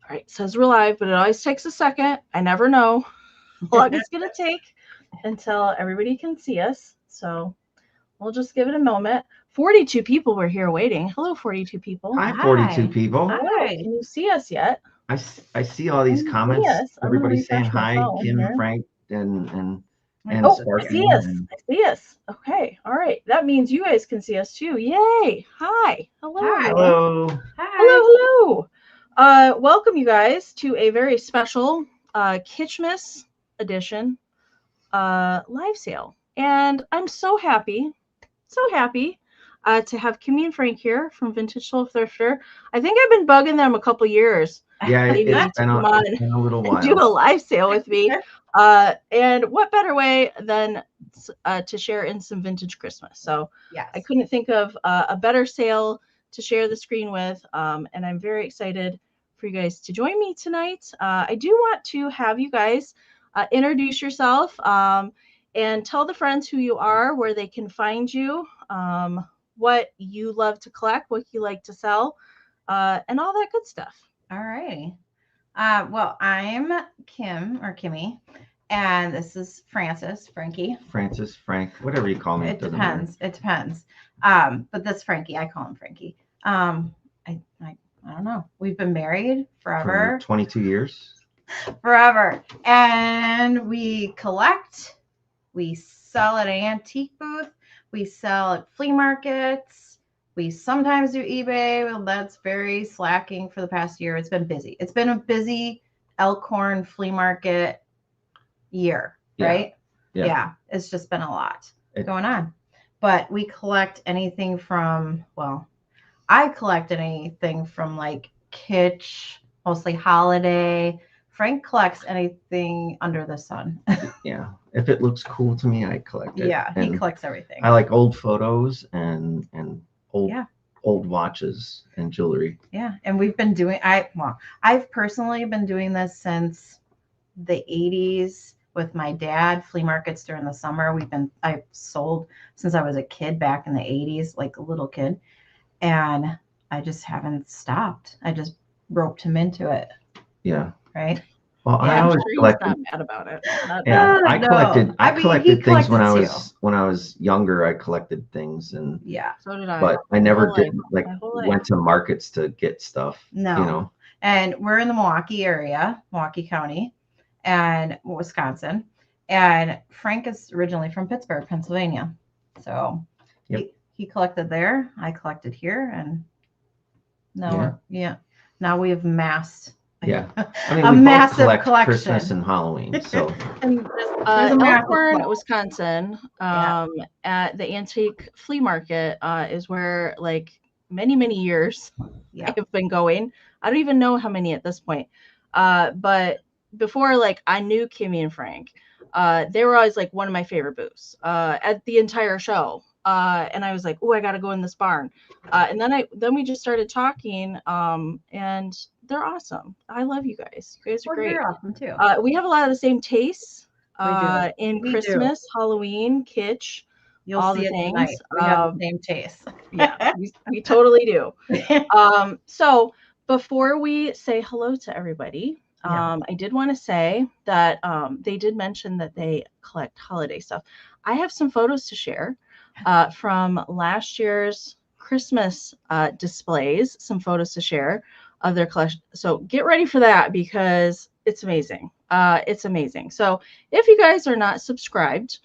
All right, it says we're live, but it always takes a second. I never know how long it's going to take until everybody can see us. So we'll just give it a moment. 42 people were here waiting. Hello, 42 people. Hi, 42 people. Hi. Can you see us yet? I see all these comments. Yes. Everybody saying hi, Kim and Frank and oh, I see us. I see us. Okay. All right. That means you guys can see us too. Yay. Hi. Hello. Hi. Hello. Hi. Hello. Hello. Welcome you guys to a very special Kitschmas edition live sale. And I'm so happy to have Kime and Frank here from VintageSoulThrifter. I think I've been bugging them a couple years. Yeah, it's been a little while. Do a live sale with me. And what better way than to share in some vintage Christmas? So yes. I couldn't think of a better sale to share the screen with. And I'm very excited for you guys to join me tonight. I do want to have you guys introduce yourself and tell the friends who you are, where they can find you, what you love to collect, what you like to sell, and all that good stuff. All right. Well, I'm Kim or Kimmy, and this is Frankie. Francis, Frank, whatever you call me. It depends. It depends. But this Frankie, I call him Frankie. I don't know. We've been married forever. For 22 years. Forever. And we collect. We sell at an antique booth. We sell at flea markets. We sometimes do eBay. Well, that's very slacking for the past year. It's been busy. It's been a busy Elkhorn flea market year, right? Yeah. It's just been a lot going on. But we collect anything from, well, I collect anything from like kitsch, mostly holiday. Frank collects anything under the sun. Yeah. If it looks cool to me, I collect it. Yeah, he collects everything. I like old photos and old watches and jewelry. Yeah. And we've been doing I've personally been doing this since the 80s with my dad, flea markets during the summer. I've sold since I was a kid back in the 80s, like a little kid. And I just haven't stopped. I just roped him into it. Yeah. Right. Well, I always collected. Not mad about it. I collected things when I was younger. I collected things and so did I. But I never went to markets to get stuff. No. You know. And we're in the Milwaukee area, Milwaukee County, and Wisconsin. And Frank is originally from Pittsburgh, Pennsylvania. So he collected there. I collected here, and now we have massed. Yeah, I mean, a massive collection. Christmas and Halloween. So, Elkhorn, Wisconsin, at the antique flea market is where, like, many years I have been going. I don't even know how many at this point. But before, like, I knew Kime and Frank, they were always like one of my favorite booths at the entire show. And I was like, oh, I got to go in this barn. And then we just started talking, and they're awesome. I love you guys. You guys are great. You're awesome too. We have a lot of the same tastes in Christmas, Halloween, kitsch, all the things. We have the same taste. Yeah, we totally do. So before we say hello to everybody, I did want to say that they did mention that they collect holiday stuff. I have some photos to share from last year's Christmas displays, some photos to share of their collection. So get ready for that because it's amazing. It's amazing. So if you guys are not subscribed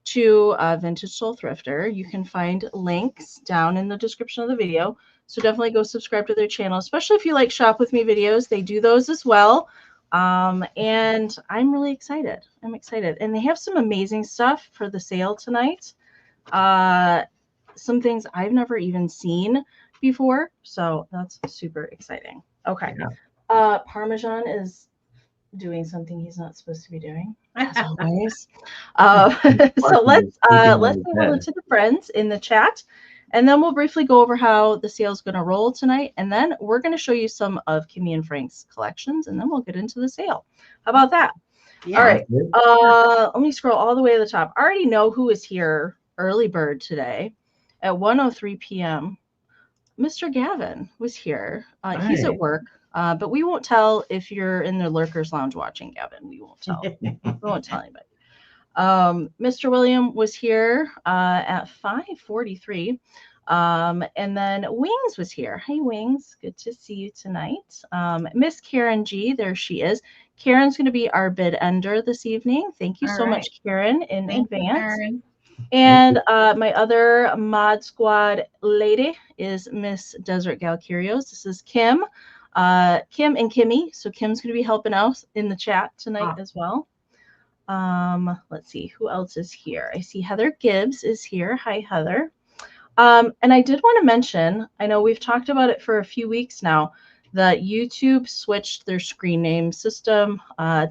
to Vintage Soul Thrifter, you can find links down in the description of the video. So definitely go subscribe to their channel, especially if you like Shop With Me videos. They do those as well. And I'm really excited. I'm excited. And they have some amazing stuff for the sale tonight. Some things I've never even seen before. So that's super exciting. Okay. Parmesan is doing something he's not supposed to be doing, as always. So let's say hello to the friends in the chat, and then we'll briefly go over how the sale is going to roll tonight, and then we're going to show you some of Kime and Frank's collections, and then we'll get into the sale. How about that? Yeah. All right. Let me scroll all the way to the top. I already know who is here early bird today at 1:03 p.m. Mr. Gavin was here. He's at work, but we won't tell if you're in the Lurkers Lounge watching, Gavin. We won't tell. We won't tell anybody. Mr. William was here at 5:43. And then Wings was here. Hey, Wings. Good to see you tonight. Miss Karen G. There she is. Karen's going to be our bid ender this evening. Thank you so much, Karen, in advance. And my other Mod Squad lady is Miss Desert Gal Curios. This is Kim. Kim and Kimmy. So Kim's going to be helping out in the chat tonight as well. Let's see who else is here. I see Heather Gibbs is here. Hi, Heather. And I did want to mention, I know we've talked about it for a few weeks now, that YouTube switched their screen name system.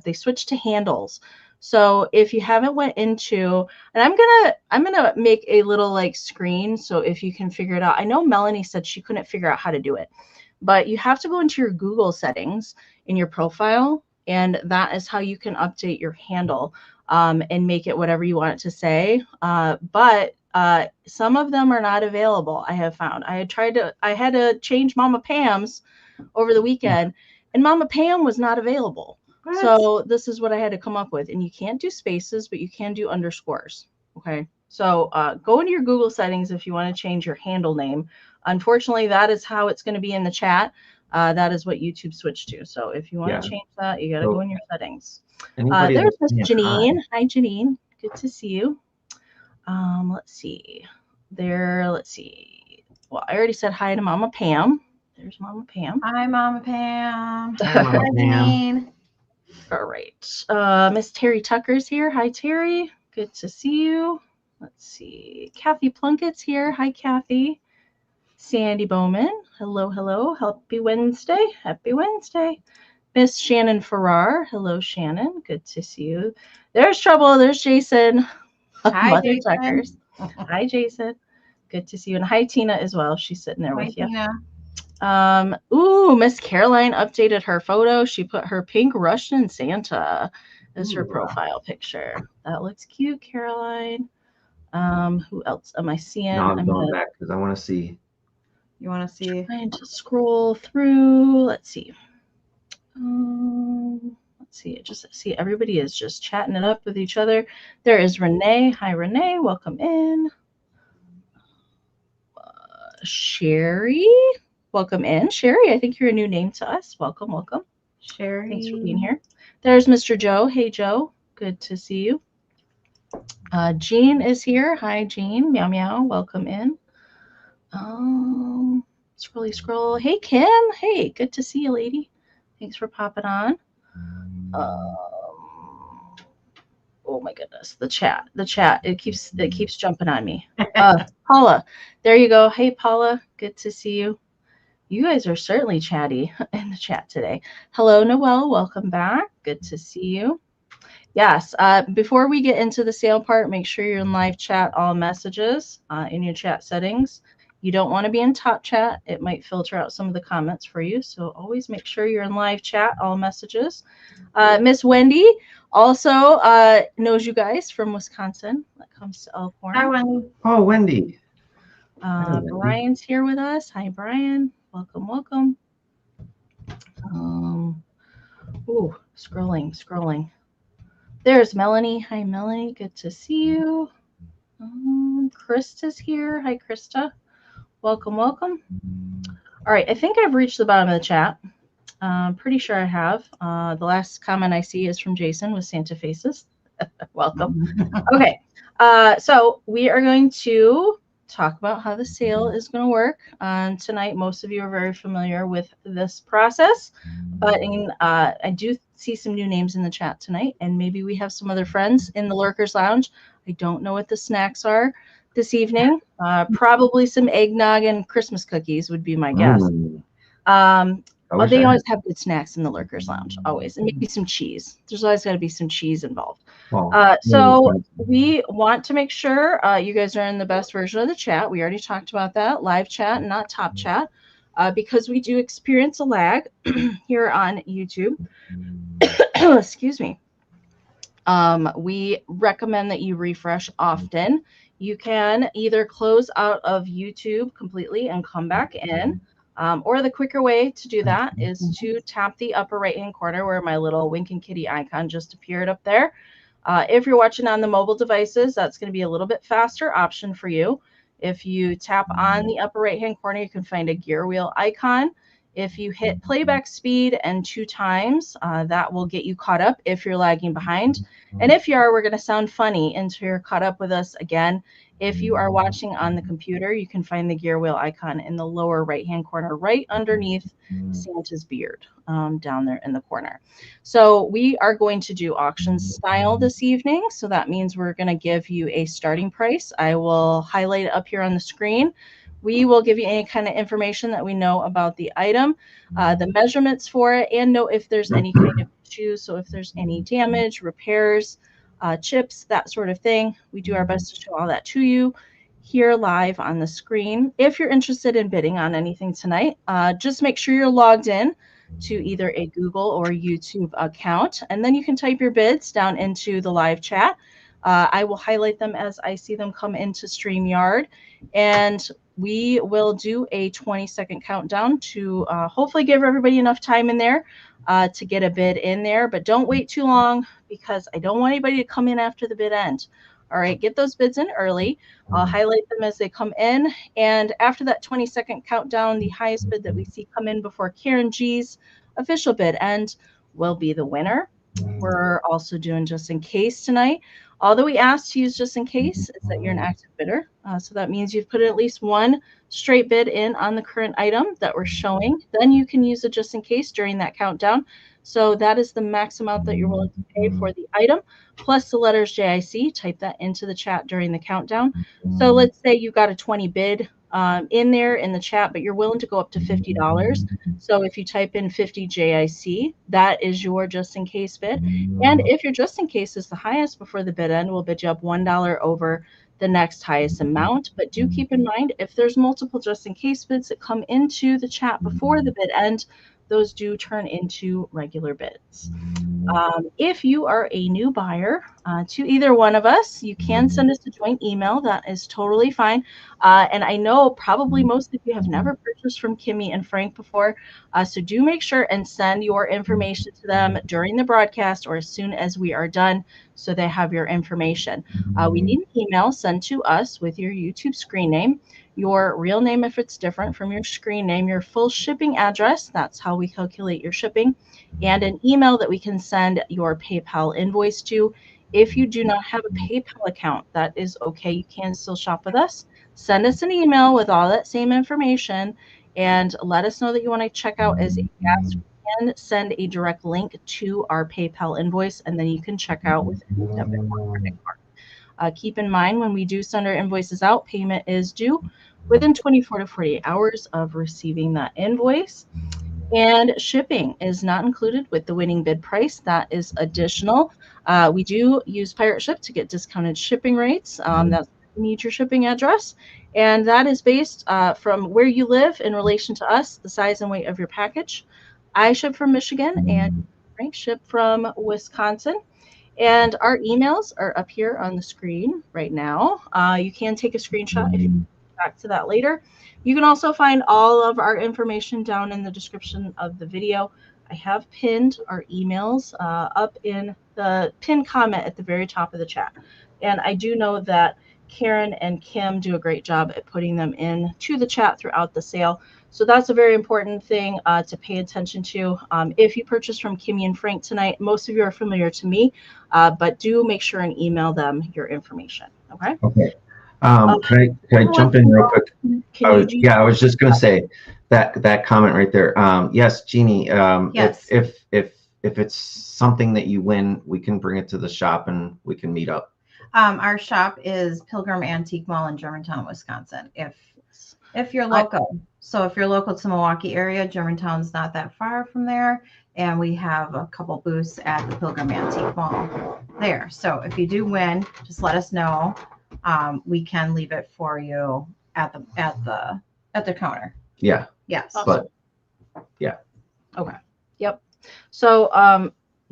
They switched to handles. So if you haven't went into, and I'm gonna make a little like screen, so if you can figure it out. I know Melanie said she couldn't figure out how to do it, but you have to go into your Google settings in your profile, and that is how you can update your handle and make it whatever you want it to say. But some of them are not available. I have found. I had to change Mama Pam's over the weekend, and Mama Pam was not available. What? So this is what I had to come up with. And you can't do spaces, but you can do underscores. Okay. So go into your Google settings if you want to change your handle name. Unfortunately, that is how it's going to be in the chat. That is what YouTube switched to. So if you want to change that, you got to go in your settings. There's Miss Janine. Hi, Janine. Good to see you. Let's see. Let's see. Well, I already said hi to Mama Pam. There's Mama Pam. Hi, Mama Pam. Hi, Mama Pam. All right. Miss Terry Tucker's here. Hi, Terry. Good to see you. Let's see. Kathy Plunkett's here. Hi, Kathy. Sandy Bowman. Hello, hello. Happy Wednesday. Happy Wednesday. Miss Shannon Farrar. Hello, Shannon. Good to see you. There's Trouble. There's Jason. Hi, Mother Jason. Tuckers. Hi, Jason. Good to see you. And hi, Tina, as well. She's sitting there with you. Tina. Ooh, Miss Caroline updated her photo. She put her pink Russian Santa as her profile picture. That looks cute, Caroline. Who else am I seeing? No, I'm going back because I want to see. You want to see? Trying to scroll through. Let's see. Let's see. Just see, everybody is just chatting it up with each other. There is Renee. Hi, Renee. Welcome in. Sherry. Welcome in. Sherry, I think you're a new name to us. Welcome, welcome. Sherry. Thanks for being here. There's Mr. Joe. Hey, Joe. Good to see you. Jean is here. Hi, Jean. Meow, meow. Welcome in. Scroll. Hey, Kim. Hey, good to see you, lady. Thanks for popping on. Oh my goodness, the chat. It keeps jumping on me. Paula, there you go. Hey, Paula. Good to see you. You guys are certainly chatty in the chat today. Hello, Noelle. Welcome back. Good to see you. Yes. Before we get into the sale part, make sure you're in live chat, all messages in your chat settings. You don't want to be in top chat. It might filter out some of the comments for you. So always make sure you're in live chat, all messages. Miss Wendy also knows you guys from Wisconsin when it comes to Elkhorn. Hi, Wendy. Oh, Wendy. Brian's here with us. Hi, Brian. Welcome, welcome. Ooh, scrolling. There's Melanie. Hi, Melanie. Good to see you. Krista's here. Hi, Krista. Welcome, welcome. All right, I think I've reached the bottom of the chat. Pretty sure I have. The last comment I see is from Jason with Santa faces. Welcome. Okay, so we are going to talk about how the sale is going to work. Tonight, most of you are very familiar with this process, but I do see some new names in the chat tonight, and maybe we have some other friends in the Lurkers Lounge. I don't know what the snacks are this evening. Probably some eggnog and Christmas cookies would be my guess. They always have good snacks in the Lurkers Lounge, always, and maybe some cheese. There's always got to be some cheese involved. So we want to make sure you guys are in the best version of the chat. We already talked about that, live chat and not top chat, because we do experience a lag here on YouTube. Excuse me. We recommend that you refresh often. you can either close out of YouTube completely and come back in, or the quicker way to do that is to tap the upper right-hand corner where my little winking kitty icon just appeared up there. If you're watching on the mobile devices, that's going to be a little bit faster option for you. If you tap on the upper right-hand corner, you can find a gear wheel icon. If you hit playback speed and 2 times, that will get you caught up if you're lagging behind. And if you are, we're going to sound funny until you're caught up with us again. If you are watching on the computer, you can find the gear wheel icon in the lower right-hand corner, right underneath Santa's beard, down there in the corner. So we are going to do auction style this evening. So that means we're going to give you a starting price. I will highlight it up here on the screen. We will give you any kind of information that we know about the item, the measurements for it, and know if there's any kind of issues. So if there's any damage, repairs, chips, that sort of thing. We do our best to show all that to you here live on the screen. If you're interested in bidding on anything tonight, just make sure you're logged in to either a Google or YouTube account, and then you can type your bids down into the live chat. I will highlight them as I see them come into StreamYard, and we will do a 20-second countdown to hopefully give everybody enough time in there to get a bid in there. But don't wait too long because I don't want anybody to come in after the bid end. All right, get those bids in early. I'll highlight them as they come in. And after that 20-second countdown, the highest bid that we see come in before Karen G's official bid end will be the winner. We're also doing just in case tonight. All that we ask to use just in case is that you're an active bidder. So that means you've put at least one straight bid in on the current item that we're showing. Then you can use it just in case during that countdown. So that is the max amount that you're willing to pay for the item, plus the letters JIC. Type that into the chat during the countdown. So let's say you got a 20 bid in there in the chat, but you're willing to go up to $50. So if you type in 50 JIC, that is your just in case bid. And if your just in case is the highest before the bid end, we'll bid you up $1 over the next highest amount. But do keep in mind, if there's multiple just in case bids that come into the chat before the bid end, those do turn into regular bids. If you are a new buyer to either one of us, you can send us a joint email. That is totally fine. And I know probably most of you have never purchased from Kime and Frank before. So do make sure and send your information to them during the broadcast or as soon as we are done so they have your information. We need an email sent to us with your YouTube screen name, your real name if it's different from your screen name, your full shipping address, that's how we calculate your shipping, and an email that we can send your PayPal invoice to. If you do not have a PayPal account, that is okay. You can still shop with us. Send us an email with all that same information and let us know that you want to check out as a guest. And send a direct link to our PayPal invoice, and then you can check out with any debit or credit card. Keep in mind, when we do send our invoices out, payment is due within 24 to 48 hours of receiving that invoice. And shipping is not included with the winning bid price. That is additional. We do use Pirate Ship to get discounted shipping rates. That's you need your shipping address. And that is based from where you live in relation to us, the size and weight of your package. I ship from Michigan and Frank ship from Wisconsin. And our emails are up here on the screen right now. You can take a screenshot if you come back to that later. You can also find all of our information down in the description of the video. I have pinned our emails up in the pinned comment at the very top of the chat. And I do know that Karen and Kim do a great job at putting them into the chat throughout the sale. So that's a very important thing to pay attention to. If you purchase from Kime and Frank tonight, most of you are familiar to me, but do make sure and email them your information. Okay. Okay. Can I jump in real quick? I was just going to say that comment right there. Yes, Jeannie. Yes. If it's something that you win, we can bring it to the shop and we can meet up. Our shop is Pilgrim Antique Mall in Germantown, Wisconsin. If you're local, so if you're local to Milwaukee area, Germantown's not that far from there, and we have a couple booths at the Pilgrim Antique Mall there. So if you do win, just let us know. We can leave it for you at the counter. Yeah. Yes. But yeah. Okay. Yep. So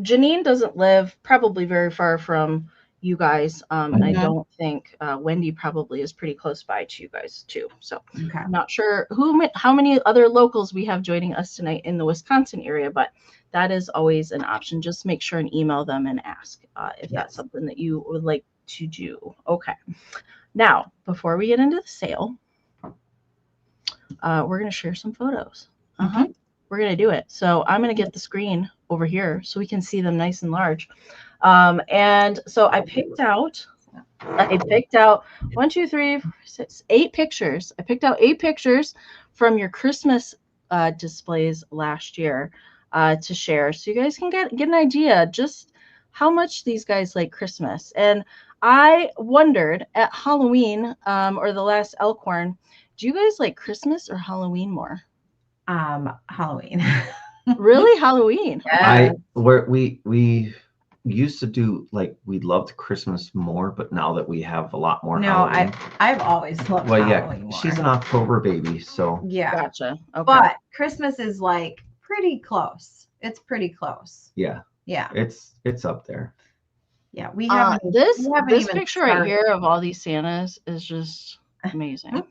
Janine doesn't live probably very far from you guys. And I don't think Wendy probably is pretty close by to you guys too. So I'm not sure how many other locals we have joining us tonight in the Wisconsin area, but that is always an option. Just make sure and email them and ask if that's something that you would like to do. Okay. Now, before we get into the sale, we're going to share some photos. We're going to do it. So I'm going to get the screen over here so we can see them nice and large. And so I picked out 1, 2, 3, 4, 6, 8 pictures. I picked out 8 pictures from your Christmas displays last year to share, so you guys can get an idea just how much these guys like Christmas. And I wondered at Halloween or the last Elkhorn, do you guys like Christmas or Halloween more? Halloween. Really, Halloween? Yeah. We used to do, like, we loved Christmas more, but now that we have a lot more Halloween. I've always loved Halloween more. She's an October baby, so gotcha. Okay. But Christmas is like pretty close. It's pretty close. Yeah. It's up there. Yeah, we have this picture right here of all these Santas is just amazing.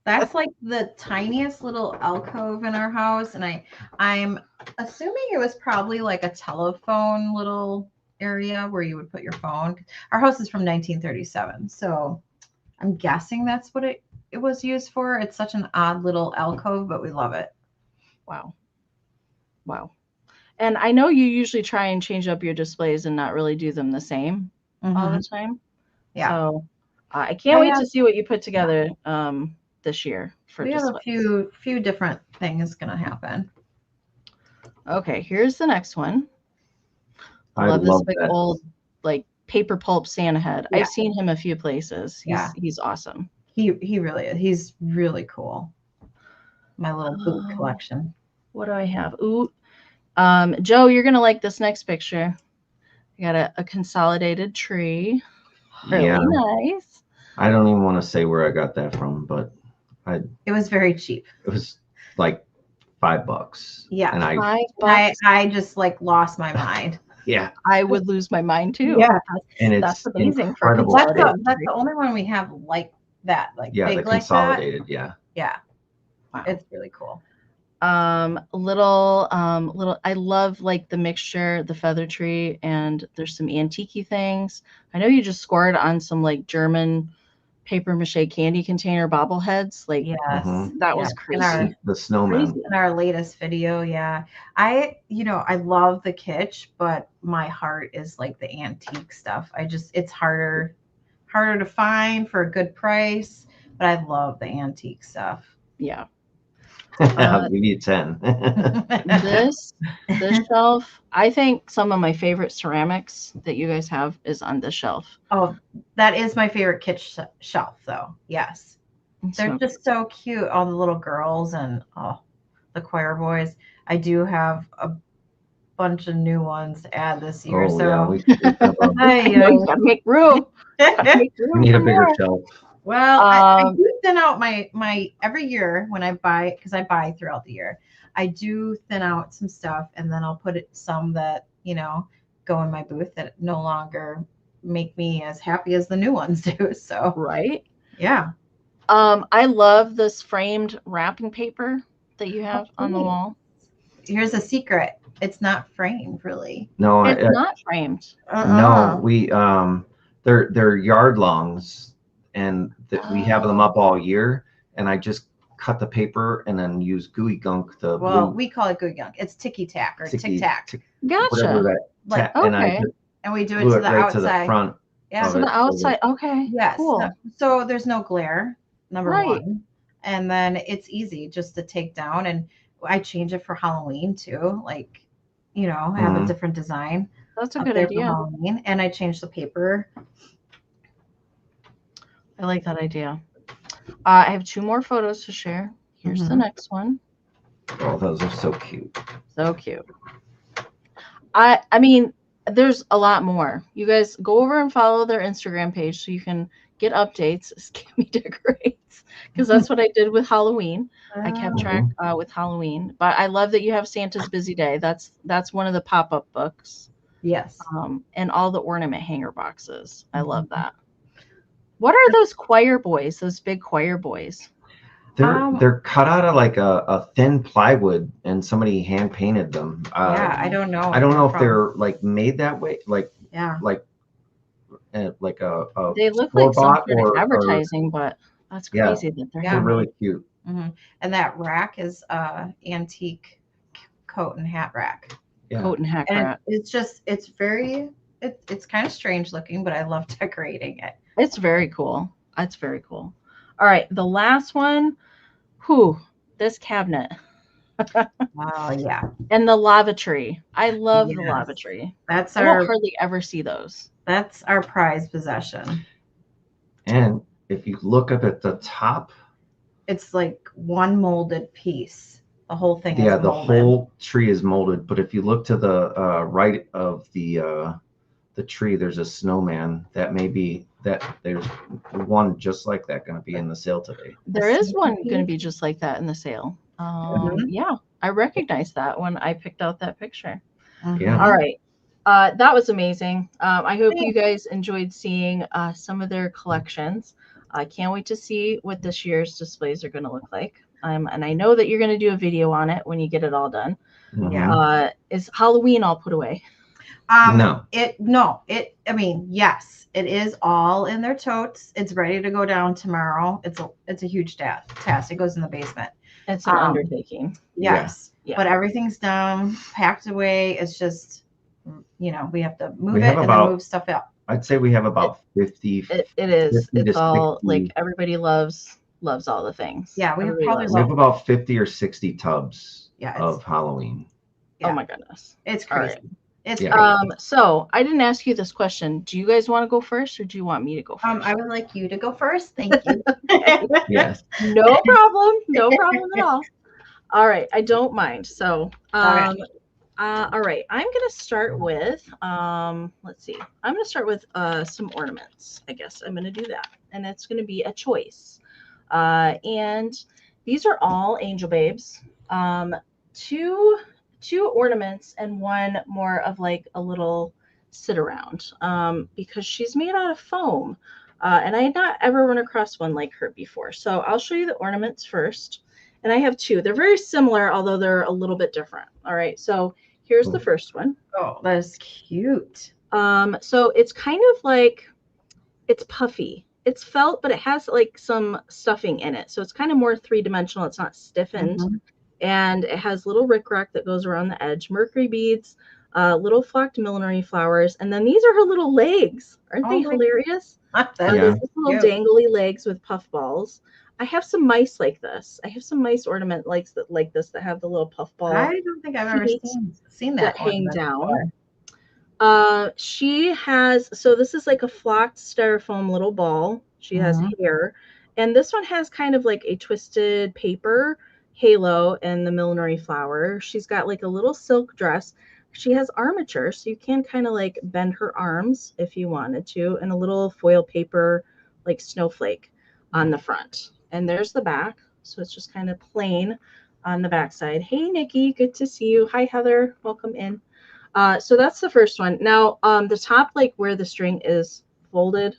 That's like the tiniest little alcove in our house, and I'm assuming it was probably like a telephone little area where you would put your phone. Our house is from 1937, so I'm guessing that's what it was used for. It's such an odd little alcove, but we love it. Wow. And I know you usually try and change up your displays and not really do them the same all the time. Yeah. So I can't wait to see what you put together this year for displays. We have a few different things going to happen. Okay, here's the next one. I love this big old like paper pulp Santa head. Yeah. I've seen him a few places. He's awesome. He really is. He's really cool. My little boot collection. What do I have? Ooh, Joe, you're gonna like this next picture. I got a consolidated tree. Really nice. I don't even want to say where I got that from, but it was very cheap. It was like $5. Yeah. And I just like lost my mind. Yeah. I would lose my mind too. Yeah. And that's amazing. Incredible. That's the only one we have like that. Like big the consolidated, like that. Yeah. Wow. It's really cool. Little I love like the mixture, the feather tree, and there's some antique things. I know you just scored on some like German paper mache candy container bobbleheads. Like that was crazy. The snowman in our latest video. Yeah. I love the kitsch, but my heart is like the antique stuff. It's harder to find for a good price, but I love the antique stuff. Yeah. I'll give you 10. This shelf, I think some of my favorite ceramics that you guys have is on this shelf. Oh, that is my favorite kitsch shelf though. Yes. They're just so cute. All the little girls and the choir boys. I do have a bunch of new ones to add this year. Oh, so we gotta make room. We need a bigger shelf. Well, I do thin out my every year when I buy, because I buy throughout the year. I do thin out some stuff, and then I'll put some that go in my booth that no longer make me as happy as the new ones do. So right, yeah. I love this framed wrapping paper that you have on the wall. Here's a secret: it's not framed, really. No, it's not framed. No, we they're yard longs. And we have them up all year, and I just cut the paper and then use gooey gunk. We call it gooey gunk. It's ticky tack or tic tac. Gotcha. And we do it to the outside. To the front. Yeah. So the outside. Okay. Yes. Cool. So there's no glare. Number one, and then it's easy just to take down. And I change it for Halloween too. Like, have a different design. That's a good idea. For Halloween, and I change the paper. I like that idea. I have 2 more photos to share. Here's the next one. Oh, those are so cute. So cute. I mean, there's a lot more. You guys go over and follow their Instagram page so you can get updates. Kimmy decorates, because that's what I did with Halloween. I kept track with Halloween. But I love that you have Santa's Busy Day. That's one of the pop-up books. Yes. And all the ornament hanger boxes. I love that. What are those choir boys? Those big choir boys? They're cut out of like a thin plywood, and somebody hand painted them. Yeah, I don't know. I don't know if they're like made that way, like yeah, like a They look like some store-bought sort of advertising, but that's crazy that they're they're really cute. And that rack is antique coat and hat rack. Yeah. Coat and hat rack. It's just it's very it's kind of strange looking, but I love decorating it. It's very cool. It's very cool. All right, the last one. Whew, this cabinet. Wow, yeah. And the lava tree. I love the lava tree. That's I don't hardly ever see those. That's our prized possession. And if you look up at the top, it's like one molded piece. The whole thing is molded. The whole tree is molded. But if you look to the right of the tree, there's a snowman. That may be that there's one just like that going to be in the sale today. There is one going to be just like that in the sale. Yeah, I recognize that when I picked out that picture. Yeah. All right. That was amazing. I hope you guys enjoyed seeing some of their collections. I can't wait to see what this year's displays are going to look like. And I know that you're going to do a video on it when you get it all done. Yeah. Is Halloween all put away? No. I mean, yes, it is all in their totes. It's ready to go down tomorrow. It's a huge task. It goes in the basement. It's an undertaking. Yes. Yeah. But everything's down, packed away. It's just, we have to move it and then move stuff out. I'd say we have about 50. It is. It's all 60. Like everybody loves all the things. Yeah, we have about 50 or 60 tubs of Halloween. Yeah. Oh my goodness. It's crazy. Right. It's crazy. So I didn't ask you this question. Do you guys want to go first or do you want me to go first? I would like you to go first. Thank you. Yes. No problem. No problem at all. All right. I don't mind. So, all right. I'm going to start with, let's see. I'm going to start with some ornaments. I guess I'm going to do that. And it's going to be a choice. And these are all Angel Babes. Two ornaments and one more of like a little sit around because she's made out of foam. And I had not ever run across one like her before. So I'll show you the ornaments first. And I have two. They're very similar, although they're a little bit different. All right. So here's the first one. Oh, that is cute. So it's kind of like, it's puffy. It's felt, but it has like some stuffing in it. So it's kind of more three-dimensional. It's not stiffened. And it has little rickrack that goes around the edge, mercury beads, little flocked millinery flowers. And then these are her little legs. Aren't they hilarious? Little dangly legs with puff balls. I have some mice like this. I have some mice ornament like this that have the little puff ball. I don't think I've ever seen that hang down. She has, so this is like a flocked styrofoam little ball. She has hair. And this one has kind of like a twisted paper halo and the millinery flower. She's got like a little silk dress. She has armature, so you can kind of like bend her arms if you wanted to, and a little foil paper like snowflake on the front. And there's the back. So it's just kind of plain on the back side. Hey, Nikki, good to see you. Hi, Heather. Welcome in. So that's the first one. Now, the top, like where the string is folded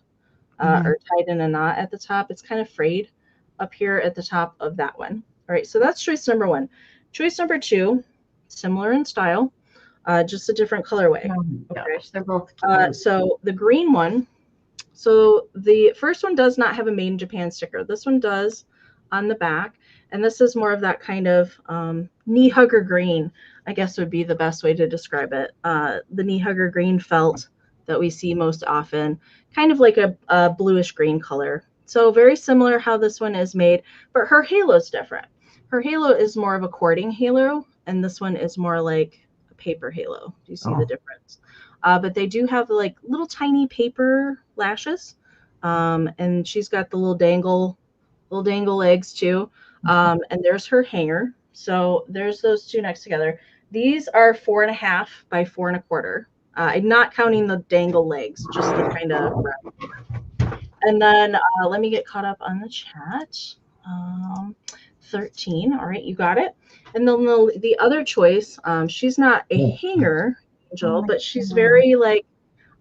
or tied in a knot at the top, it's kind of frayed up here at the top of that one. All right, so that's choice number one. Choice number two, similar in style, just a different colorway. Gosh, they're both cute. So the green one, so the first one does not have a made in Japan sticker. This one does on the back. And this is more of that kind of knee hugger green, I guess would be the best way to describe it. The knee hugger green felt that we see most often, kind of like a bluish green color. So very similar how this one is made, but her halo is different. Her halo is more of a cording halo, and this one is more like a paper halo. Do you see the difference? But they do have like little tiny paper lashes, and she's got the little dangle legs too. And there's her hanger. So there's those two next together. These are 4.5 by 4 1/4. I'm not counting the dangle legs, just the kind of round. And then let me get caught up on the chat. 13. All right, you got it. And then the other choice, she's not a hanger. Angel, my but she's God. very like,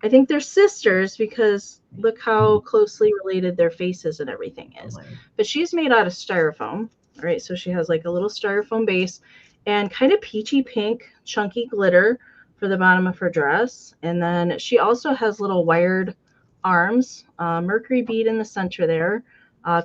I think they're sisters because look how closely related their faces and everything is. But she's made out of styrofoam, right? So she has like a little styrofoam base and kind of peachy pink chunky glitter for the bottom of her dress. And then she also has little wired arms, mercury bead in the center there,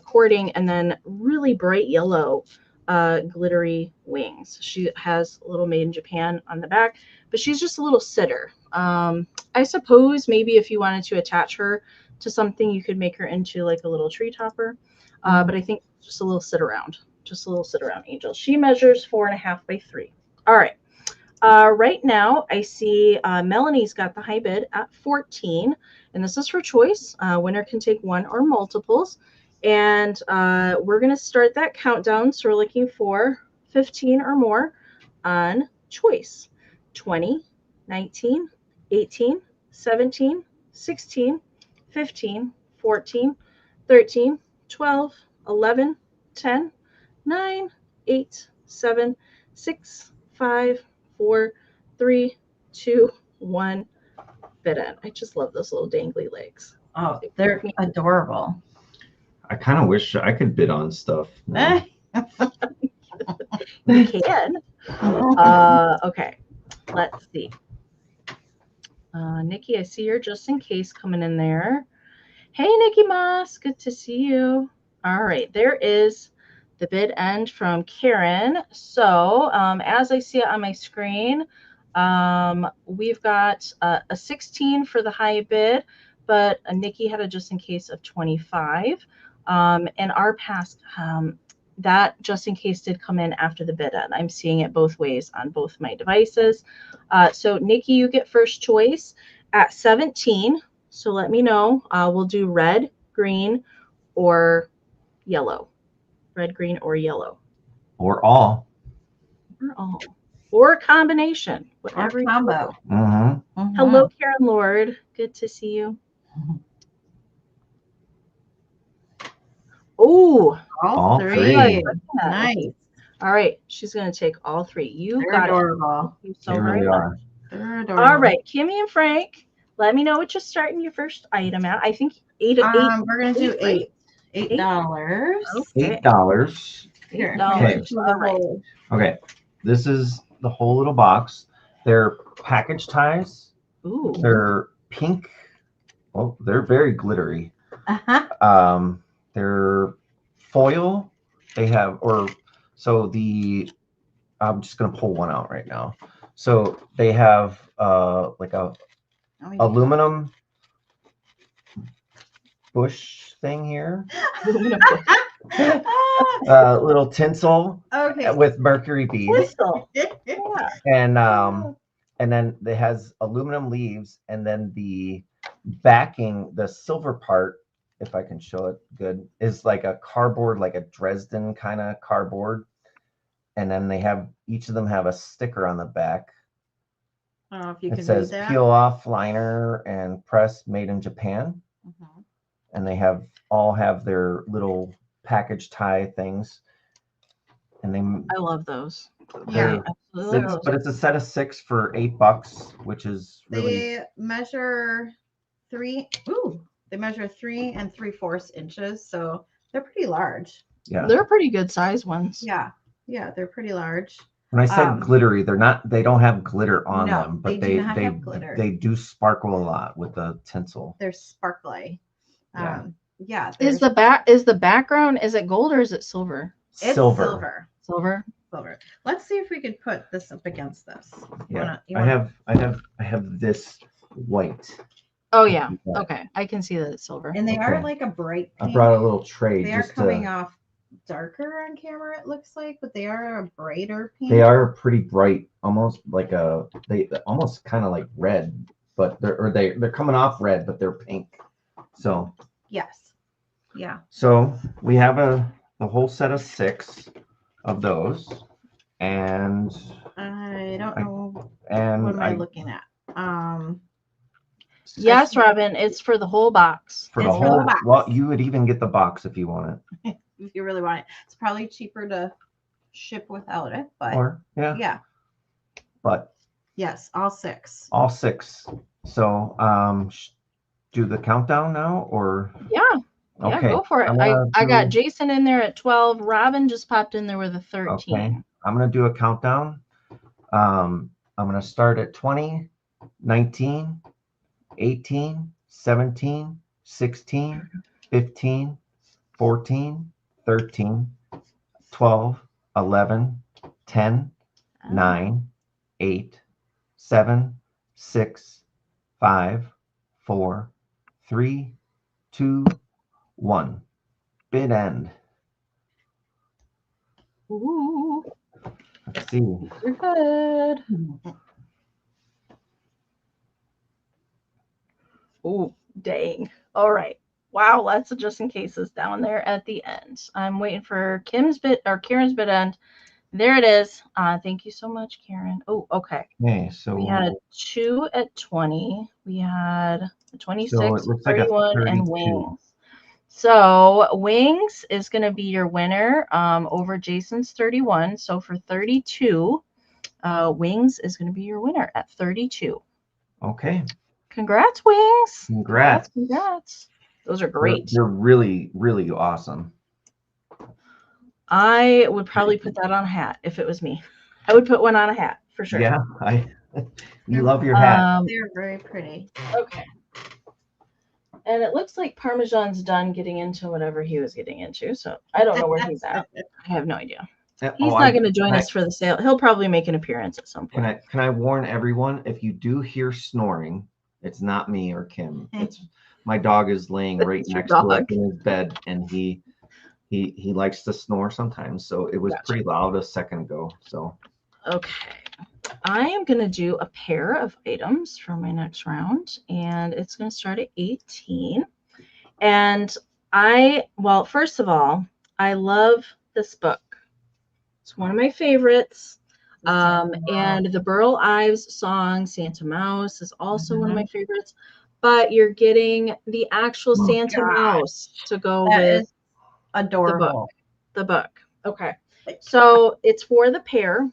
cording, and then really bright yellow glittery wings. She has a little made in Japan on the back, but she's just a little sitter. I suppose maybe if you wanted to attach her to something, you could make her into like a little tree topper. But I think just a little sit around angel. She measures 4.5 by 3. All right. Right now, I see Melanie's got the high bid at 14, and this is her choice. Winner can take one or multiples, and we're going to start that countdown. So we're looking for 15 or more on choice. 20, 19, 18, 17, 16, 15, 14, 13, 12, 11, 10, 9, 8, 7, 6, 5, 4, 3, 2, 1. Bid end. I just love those little dangly legs. Oh, they're adorable. I kind of wish I could bid on stuff. You can. Okay, let's see. Nikki, I see you're just in case coming in there. Hey, Nikki Moss, good to see you. All right, there is the bid end from Karen. So as I see it on my screen, we've got a 16 for the high bid, but Nikki had a just in case of 25. And our past, that just in case did come in after the bid end. I'm seeing it both ways on both my devices. So Nikki, you get first choice at 17. So let me know. We'll do red, green, or yellow. Red, green, or yellow. Or all. Or all. Or a combination. Whatever. Or combo. Hello, Karen Lord. Good to see you. Oh, all three. Nice. All right. She's going to take all 3. You got adorable. it. So they really are. They're adorable. All right. Kimmy and Frank, let me know what you're starting your first item at. I think 8. We're going to do right? $8. Okay. $8. Here, Okay. All right. Okay. This is the whole little box. They're package ties. Ooh. They're pink. Oh, they're very glittery. They're foil. They have, I'm just going to pull one out right now. So they have like a aluminum bush thing here. Little tinsel with mercury beads. And then it has aluminum leaves, and then the backing, the silver part, if I can show it good, is like a cardboard, like a Dresden kind of cardboard. And then they have, each of them have a sticker on the back. I don't know if you can It says read that. peel off liner and press made in Japan. And they all have their little package tie things. And I love those. Yeah, absolutely. But it's a set of 6 for $8, which is really. They measure 3. Ooh, they measure 3 3/4 inches, so they're pretty large. Yeah, they're pretty good size ones. Yeah, they're pretty large. When I said glittery, they're not. They don't have glitter on them, but they do not have glitter. They do sparkle a lot with the tinsel. They're sparkly. Yeah. Is the background, is it gold or is it silver? It's silver. Silver. Let's see if we could put this up against this. Yeah. I have this white. Oh yeah. Okay. I can see that it's silver. And they are like a bright pink. I brought a little tray. They are coming off darker on camera, it looks like, but they are a brighter pink. They are pretty bright, almost like they almost kind of like red, but they're coming off red, but they're pink. So yes. Yeah. So we have the whole set of 6 of those, and I don't know. And what am I looking at? Yes, Robin, it's for the whole box. For the whole box. Well, you would even get the box if you want it. If you really want it. It's probably cheaper to ship without it, but yeah. Yeah. But Yes, all 6. All 6. So do the countdown now, or? Yeah. Yeah, Okay. go for it. I got Jason in there at 12. Robin just popped in there with a 13. Okay. I'm going to do a countdown. I'm going to start at 20, 19, 18, 17, 16, 15, 14, 13, 12, 11, 10, 9, 8, 7, 6, 5, 4, 3, 2, 1. Bid end. Ooh, Let's see. you're good. Ooh, dang. All right. Wow, lots of just in cases down there at the end. I'm waiting for Karen's bid end. There it is. Thank you so much, Karen. Oh, okay. Okay, so we had 2 at 20. We had 26, so it looks 31, like and Wings. So Wings is going to be your winner over Jason's 31. So for 32, Wings is going to be your winner at 32. Okay. Congrats, Wings. Congrats. Congrats. Those are great. They're really, really awesome. I would probably put that on a hat if it was me. I would put one on a hat for sure. Yeah, you love your hat. They're very pretty. Okay. And it looks like Parmesan's done getting into whatever he was getting into. So I don't know where he's at. I have no idea. He's not going to join us for the sale. He'll probably make an appearance at some point. Can I warn everyone, if you do hear snoring, it's not me or Kim. It's my dog is laying right next to us in his bed, and he likes to snore sometimes. So it was pretty loud a second ago. So okay. I am going to do a pair of items for my next round, and it's going to start at 18. And well, first of all, I love this book. It's one of my favorites. And the Burl Ives song, Santa Mouse, is also one of my favorites. But you're getting the actual Santa Mouse to go with adorable. The book. Okay. So it's for the pair.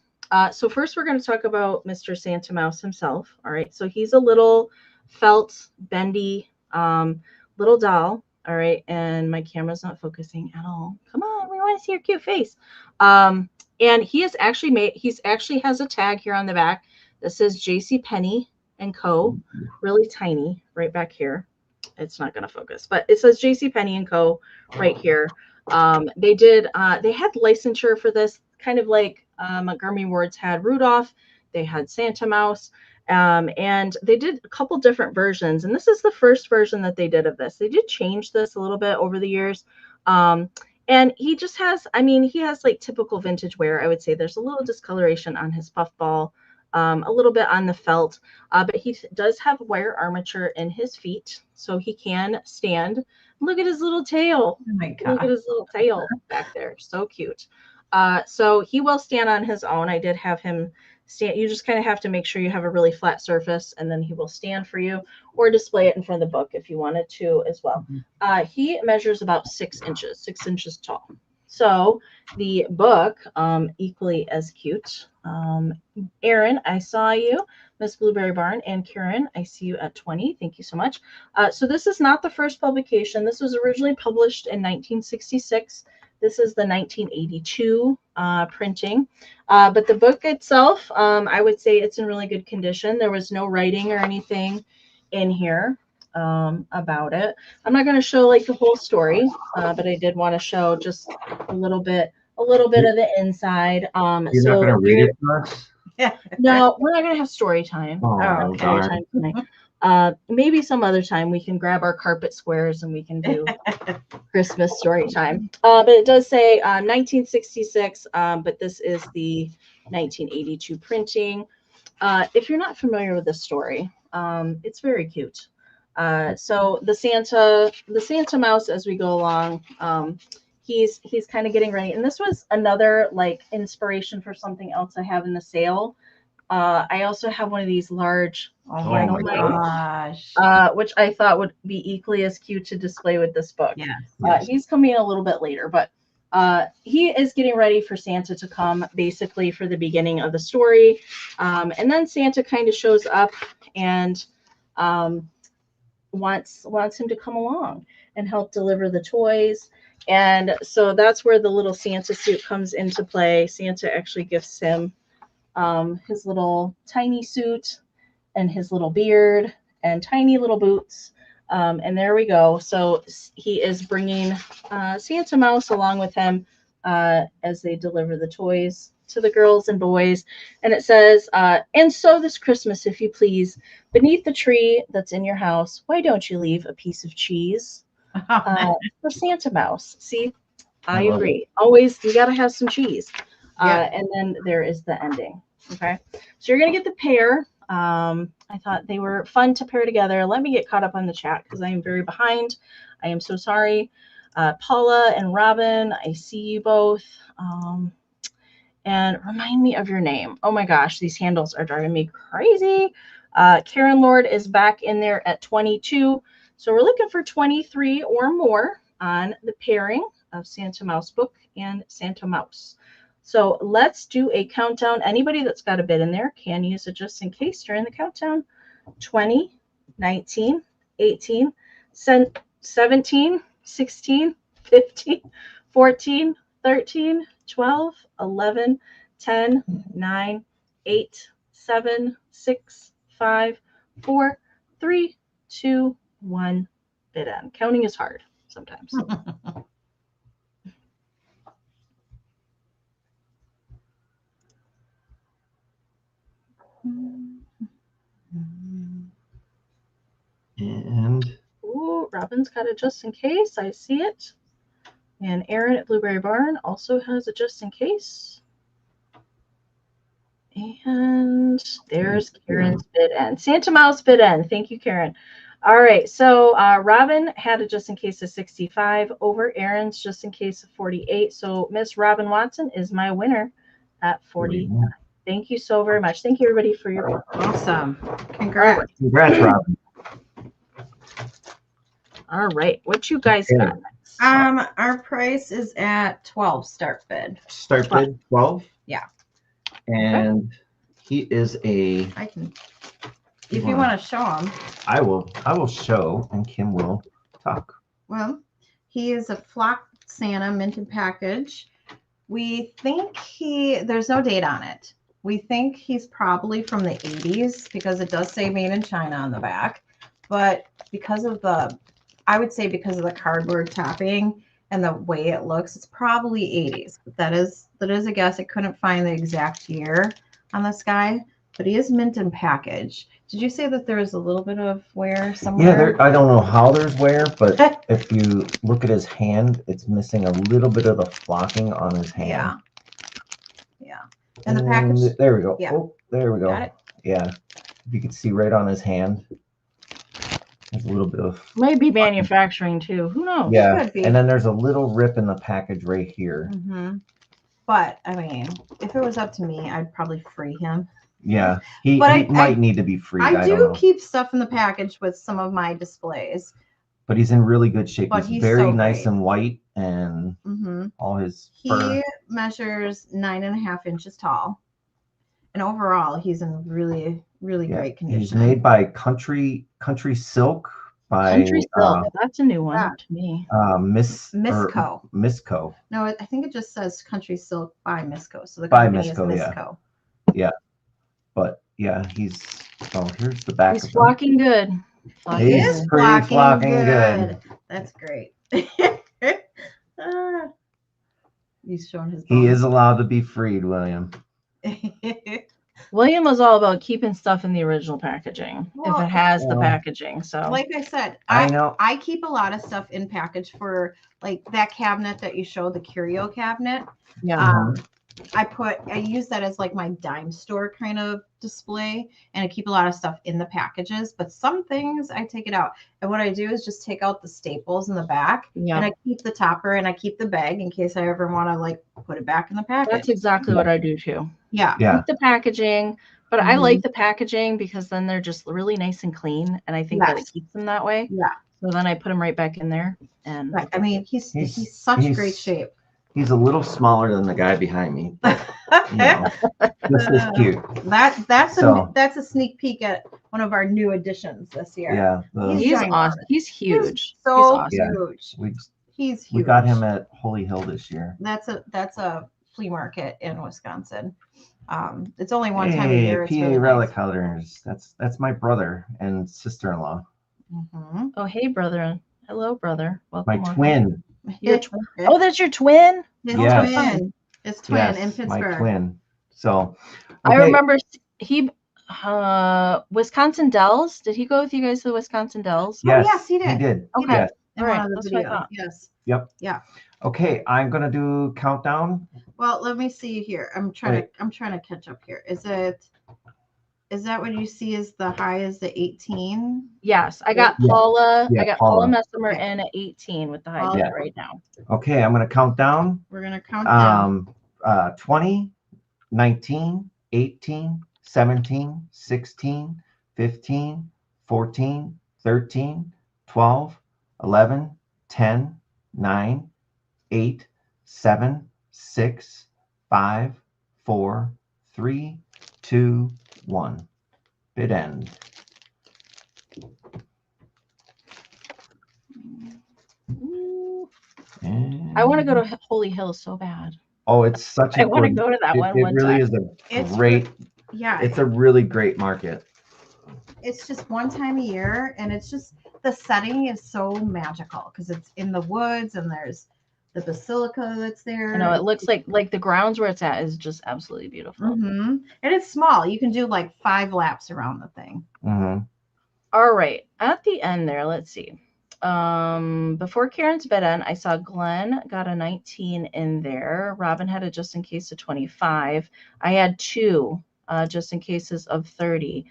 So first we're going to talk about Mr. Santa Mouse himself. All right. So he's a little felt, bendy little doll. All right. And my camera's not focusing at all. Come on. We want to see your cute face. And he is actually actually has a tag here on the back that says JCPenney & Co. Really tiny right back here. It's not going to focus, but it says JCPenney & Co. right here. They had licensure for this, kind of like Montgomery Ward's had Rudolph. They had Santa Mouse. And they did a couple different versions. And this is the first version that they did of this. They did change this a little bit over the years. And he just has, he has like typical vintage wear. I would say there's a little discoloration on his puffball, a little bit on the felt, but he does have wire armature in his feet, so he can stand. Look at his little tail. Oh my God. Look at his little tail back there. So cute. So he will stand on his own. I did have him stand. You just kind of have to make sure you have a really flat surface, and then he will stand for you, or display it in front of the book if you wanted to as well. He measures about 6 inches tall. So the book, equally as cute. Erin, I saw you. Miss Blueberry Barn, and Karen, I see you at 20. Thank you so much. So this is not the first publication. This was originally published in 1966. This is the 1982 printing. But the book itself, I would say it's in really good condition. There was no writing or anything in here about it. I'm not going to show like the whole story, but I did want to show just a little bit of the inside. You're not going to read it to us? No, we're not going to have story time. Oh, story time tonight. Maybe some other time we can grab our carpet squares and we can do Christmas story time. But it does say 1966, but this is the 1982 printing. If you're not familiar with this story, it's very cute. So the Santa Mouse, as we go along, he's kind of getting ready. And this was another like inspiration for something else I have in the sale. I also have one of these large handle mics, which I thought would be equally as cute to display with this book. Yes. He's coming in a little bit later, but he is getting ready for Santa to come, basically for the beginning of the story. And then Santa kind of shows up and wants him to come along and help deliver the toys. And so that's where the little Santa suit comes into play. Santa actually gifts him his little tiny suit and his little beard and tiny little boots. And there we go. So he is bringing Santa Mouse along with him as they deliver the toys to the girls and boys. And it says, and so this Christmas, if you please, beneath the tree that's in your house, why don't you leave a piece of cheese for Santa Mouse? See, I agree. Always, you got to have some cheese. And then there is the ending. Okay. So you're going to get the pair. I thought they were fun to pair together. Let me get caught up on the chat because I am very behind. I am so sorry. Paula and Robin, I see you both. And remind me of your name. Oh my gosh, these handles are driving me crazy. Karen Lord is back in there at 22. So we're looking for 23 or more on the pairing of Santa Mouse book and Santa Mouse. So let's do a countdown. Anybody that's got a bid in there can use it just in case during the countdown. 20, 19, 18, 17, 16, 15, 14, 13, 12, 11, 10, 9, 8, 7, 6, 5, 4, 3, 2, 1, bid end. Counting is hard sometimes. And ooh, Robin's got it just in case. I see it. And Aaron at Blueberry Barn also has it just in case. And there's Karen's bid end. Santa Mouse bid end. Thank you, Karen. All right. So Robin had it just in case of 65 over Aaron's just in case of 48. So Miss Robin Watson is my winner at 49. Thank you so very much. Thank you, everybody, for your awesome. Congrats. Congrats, Robin. All right. What you guys got next? Our price is at 12 start bid. Start bid 12? Yeah. And he is a I can if you want to show him. I will show and Kim will talk. Well, he is a flock Santa minted package. We think there's no date on it. We think he's probably from the 80s because it does say made in China on the back. But because of I would say because of the cardboard topping and the way it looks, it's probably 80s. But that is a guess. I couldn't find the exact year on this guy, but he is mint and package. Did you say that there is a little bit of wear somewhere? Yeah, I don't know how there's wear, but if you look at his hand, it's missing a little bit of the flocking on his hand. Yeah. Yeah. And the package. There we go. Yeah. Oh, there we go. Got it. Yeah. If you can see right on his hand, there's a little bit of. Might be manufacturing too. Who knows? Yeah. And then there's a little rip in the package right here. Mm-hmm. But I mean, if it was up to me, I'd probably free him. Yeah, he might need to be freed. I do keep stuff in the package with some of my displays. But he's in really good shape. He's very so nice great. And white, and all his fur. He measures 9.5 inches tall. And overall, he's in really, really great condition. He's made by Country Silk. Country Silk. That's a new one to me. Misco. Misco. No, I think it just says Country Silk by Misco. So the by company Misco, is Misco. Yeah. But yeah, he's. Oh, here's the back. He's flocking good. He's pretty flocking good. That's great. He's showing his. He is allowed to be freed, William. William was all about keeping stuff in the original packaging if it has the packaging. So, like I said, I know I keep a lot of stuff in package for like that cabinet that you showed, the curio cabinet. Yeah. I use that as like my dime store kind of display, and I keep a lot of stuff in the packages, but some things I take it out. And what I do is just take out the staples in the back, and I keep the topper and I keep the bag in case I ever want to like put it back in the package. That's exactly what I do too. Yeah. Keep the packaging, but I like the packaging because then they're just really nice and clean, and I think that it keeps them that way. Yeah. So then I put them right back in there, and I mean, he's such great shape. He's a little smaller than the guy behind me. But, you know, this is cute. That's So- a sneak peek at one of our new additions this year. Yeah. He's ginormous. awesome. He's huge. So He's awesome. Yeah. huge. He's huge. We got him at Holy Hill this year. That's a flea market in Wisconsin. It's only one time a year. It's PA really relic nice. hunters. That's my brother and sister-in-law. Mm-hmm. Oh, hey, brother. Hello, brother. My Welcome. welcome. twin. Your Oh, that's your twin? His Yes. twin. His twin Yes, in Pittsburgh. my twin. So I okay. remember he, Wisconsin Dells. Did he go with you guys to the Wisconsin Dells? Yes, yes, he did. He did. Okay. Yes. In All one right, of the that's what I videos. thought. Yes. Yep. Yeah. Okay, I'm gonna do countdown. Well, let me see here. I'm trying to catch up here. Is that what you see as the high as the 18? Yes, I got Yeah. Paula. Yeah, I got Paula Paula. Messimer Okay. in at 18 with the high Paula. bid Yeah. right now. Okay, I'm gonna count down. We're gonna count down. 20, 19, 18, 17, 16, 15, 14, 13, 12, 11, 10, 9, 8, 7, 6, 5, 4, 3, 2, 1. Bid end. Ooh, And- I want to go to Holy Hill so bad. Oh, it's such a I want to good- go to that one It one really time. is a It's great. Yeah. It's a really great market. It's just one time a year, and it's just the setting is so magical because it's in the woods and there's the basilica that's there. I know it looks like the grounds where it's at is just absolutely beautiful. Mm-hmm. And it's small. You can do like 5 laps around the thing. Mm-hmm. All right, at the end there, let's see. Before Karen's bid end, I saw Glenn got a 19 in there. Robin had a just in case of 25. I had 2 just in cases of 30.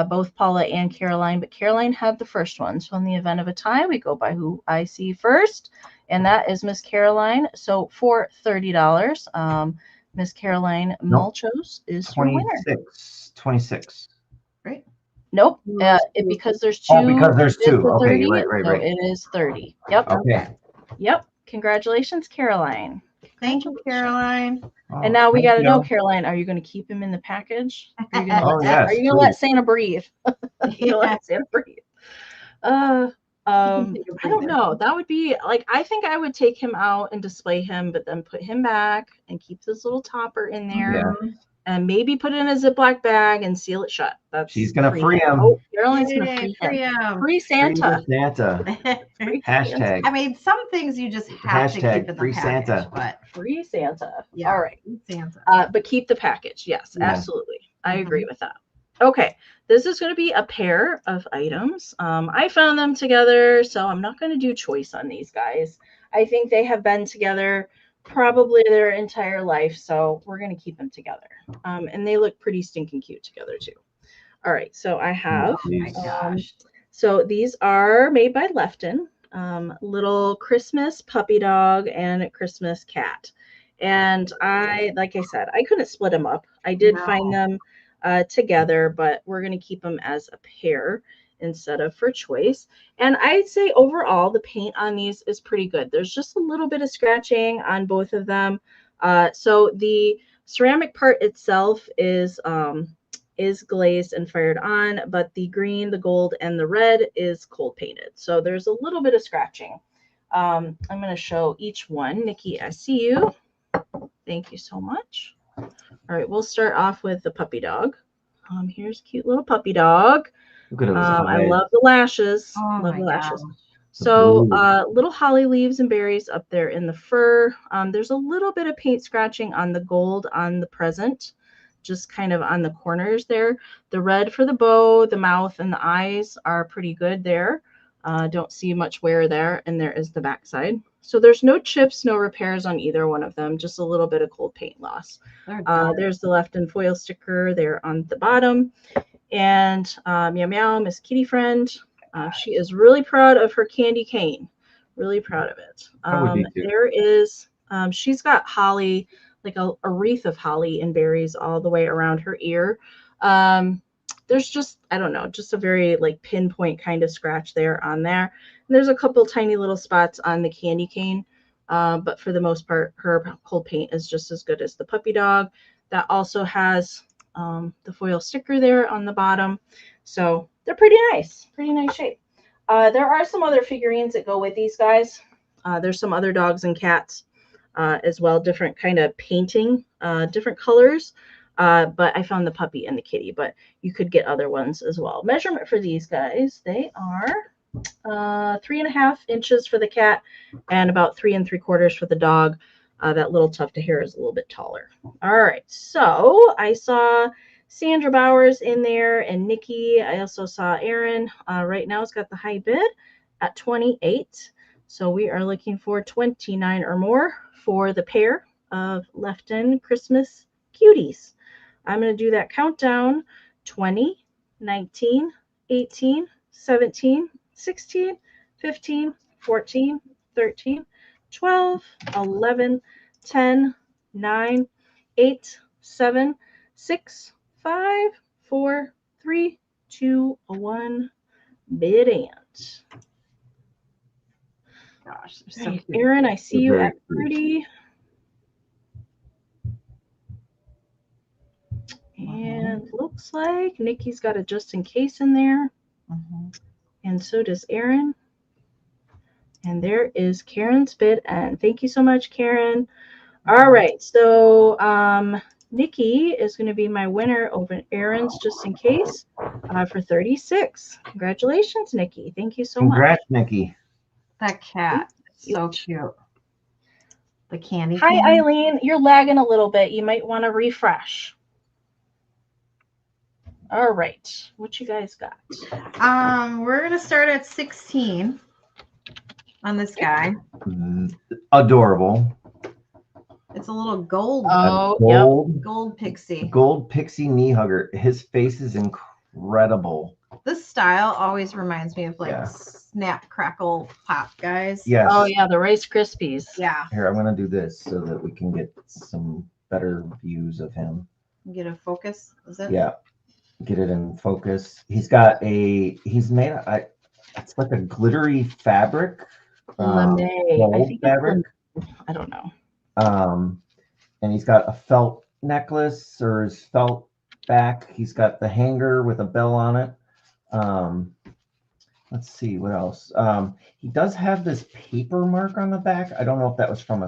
Both Paula and Caroline, but Caroline had the first one. So in the event of a tie, we go by who I see first, and that is Miss Caroline. So for $30, Miss Caroline Mulchos is your winner. 26. Right? Nope, because there's 2. Oh, because there's it's 2. the Okay, 30, right. so it is 30. Yep. Okay. Yep. Congratulations, Caroline. Thank you, Caroline. Oh, And now we thank got to know, you. Caroline, are you going to keep him in the package? Are you Oh, yes, going to let Santa breathe? Are you gonna Yeah. let Santa breathe? I don't know. That would be like, I think I would take him out and display him, but then put him back and keep this little topper in there. Mhm. And maybe put it in a Ziploc bag and seal it shut. That's She's gonna free him. Oh, Caroline's going to Yay, free free him. him. Free Santa. Free Santa. Free Hashtag. I mean, some things you just have to Hashtag keep in the free package, Santa. but Free Santa. yeah, All right. Santa. But keep the package. Yes, Yeah. absolutely. I Mhm. agree with that. Okay. This is going to be a pair of items. I found them together, so I'm not going to do choice on these guys. I think they have been together probably their entire life, so we're going to keep them together. And they look pretty stinking cute together too. All right. So I have, Oh my gosh. so these are made by Lefton. Little Christmas puppy dog and a Christmas cat. And like I said, I couldn't split them up. I did find them together, but we're going to keep them as a pair instead of for choice. And I'd say overall, the paint on these is pretty good. There's just a little bit of scratching on both of them. So the ceramic part itself is glazed and fired on, but the green, the gold, and the red is cold painted. So there's a little bit of scratching. I'm going to show each one. Nikki, I see you. Thank you so much. All right, we'll start off with the puppy dog. Here's cute little puppy dog. Look at those I eyes. love the lashes. Oh Love my the lashes. gosh. So blue. little holly leaves and berries up there in the fur. There's a little bit of paint scratching on the gold on the present, just kind of on the corners there. The red for the bow, the mouth, and the eyes are pretty good there. Don't see much wear there, and there is the backside. So there's no chips, no repairs on either one of them, just a little bit of cold paint loss. There's the left and foil sticker there on the bottom. And Meow Meow, Miss Kitty Friend, she is really proud of her candy cane. Really proud of it. I would be too. There is, she's got holly, like a wreath of holly and berries all the way around her ear. There's just, I don't know, just a very like pinpoint kind of scratch there on there. And there's a couple tiny little spots on the candy cane But for the most part, her whole paint is just as good as the puppy dog. That also has the foil sticker there on the bottom. So they're pretty nice shape. There are some other figurines that go with these guys. There's some other dogs and cats as well, different kind of painting, different colors. But I found the puppy and the kitty, but you could get other ones as well. Measurement for these guys, they are 3.5 inches for the cat and about 3 3/4 for the dog. That little tuft of hair is a little bit taller. All right, so I saw Sandra Bowers in there and Nikki. I also saw Aaron. Right now it's got the high bid at 28. So we are looking for 29 or more for the pair of Lefton Christmas cuties. I'm going to do that countdown. 20, 19, 18, 17, 16, 15, 14, 13, 12, 11, 10, 9, 8, 7, 6, 5, 4, 3, 2, 1. Bid and. Gosh, they're so cute. Aaron, I see you at 30. And looks like Nikki's got a just in case in there. And so does Aaron. And there is Karen's bid. And thank you so much, Karen. All right. So Nikki is going to be my winner over Aaron's just in case for 36. Congratulations, Nikki. Thank you so much. Congrats, Nikki. That cat is so cute. The candy. Hi, Eileen. You're lagging a little bit. You might want to refresh. All right. What you guys got? We're going to start at 16 on this guy. Adorable. It's a little gold. Gold pixie. Gold pixie knee hugger. His face is incredible. This style always reminds me of like Snap, Crackle, Pop guys. Yes. Oh yeah, the Rice Krispies. Yeah. Here, I'm gonna do this so that we can get some better views of him. Get a focus. Is it? Yeah. Get it in focus. He's got it's like a glittery fabric. Gold fabric. I don't know. And he's got a felt necklace or his felt back. He's got the hanger with a bell on it. Let's see what else. He does have this paper mark on the back. I don't know if that was from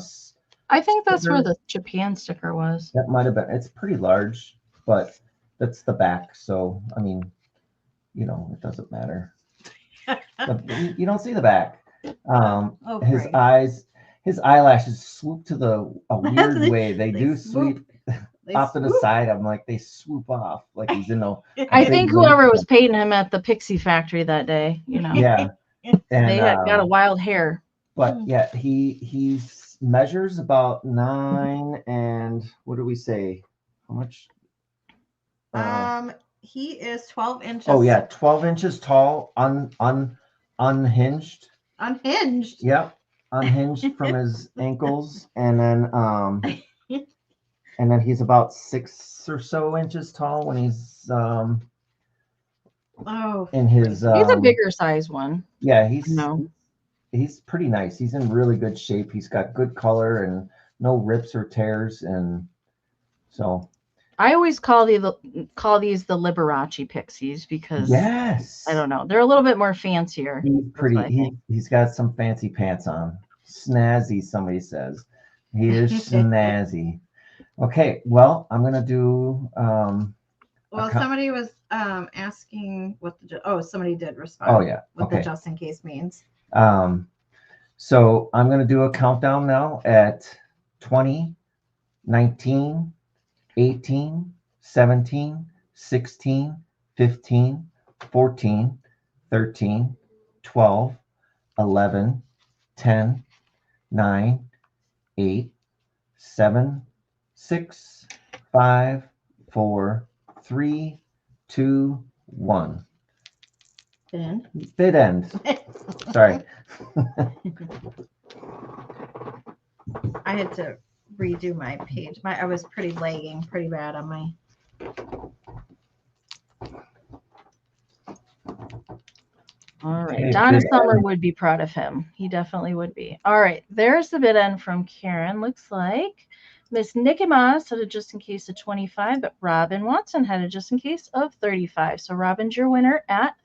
I think that's where the Japan sticker was. That might have been. It's pretty large, but that's the back. So I mean, it doesn't matter. You don't see the back. His eyelashes swoop to a weird way. They do sweep off to the side. I'm like, they swoop off like he's in a I think whoever was painting him at the Pixie Factory that day, Yeah. And, they had got a wild hair. But yeah, he measures about 9 and what do we say? How much? He is 12 inches. Oh yeah, 12 inches tall, unhinged. Unhinged. Yep. Unhinged from his ankles, and then he's about 6 or so inches tall when he's in his he's a bigger size one. Yeah, he's pretty nice. He's in really good shape. He's got good color and no rips or tears, and so I always call these the Liberace pixies because I don't know, they're a little bit more fancier. He's pretty. He's got some fancy pants on. Snazzy, somebody says. He is snazzy. Okay, well, I'm gonna do. Well, somebody was asking what somebody did respond. Oh yeah. What the just in case means. So I'm gonna do a countdown now at 20, 19, 18, 17, 16, 15, 14, 13, 12, 11, 10, 9, 8, 7, 6, 5, 4, 3, 2, 1. Bid end. Sorry. I had to redo my page. I was lagging pretty bad on my. All right. Okay, Donna bid Summer end. would be proud of him. He definitely would be. All right. There's the bid end from Karen. Looks like Miss Kitschmas had a just in case of 25, but Robin Watson had a just in case of 35. So Robin's your winner at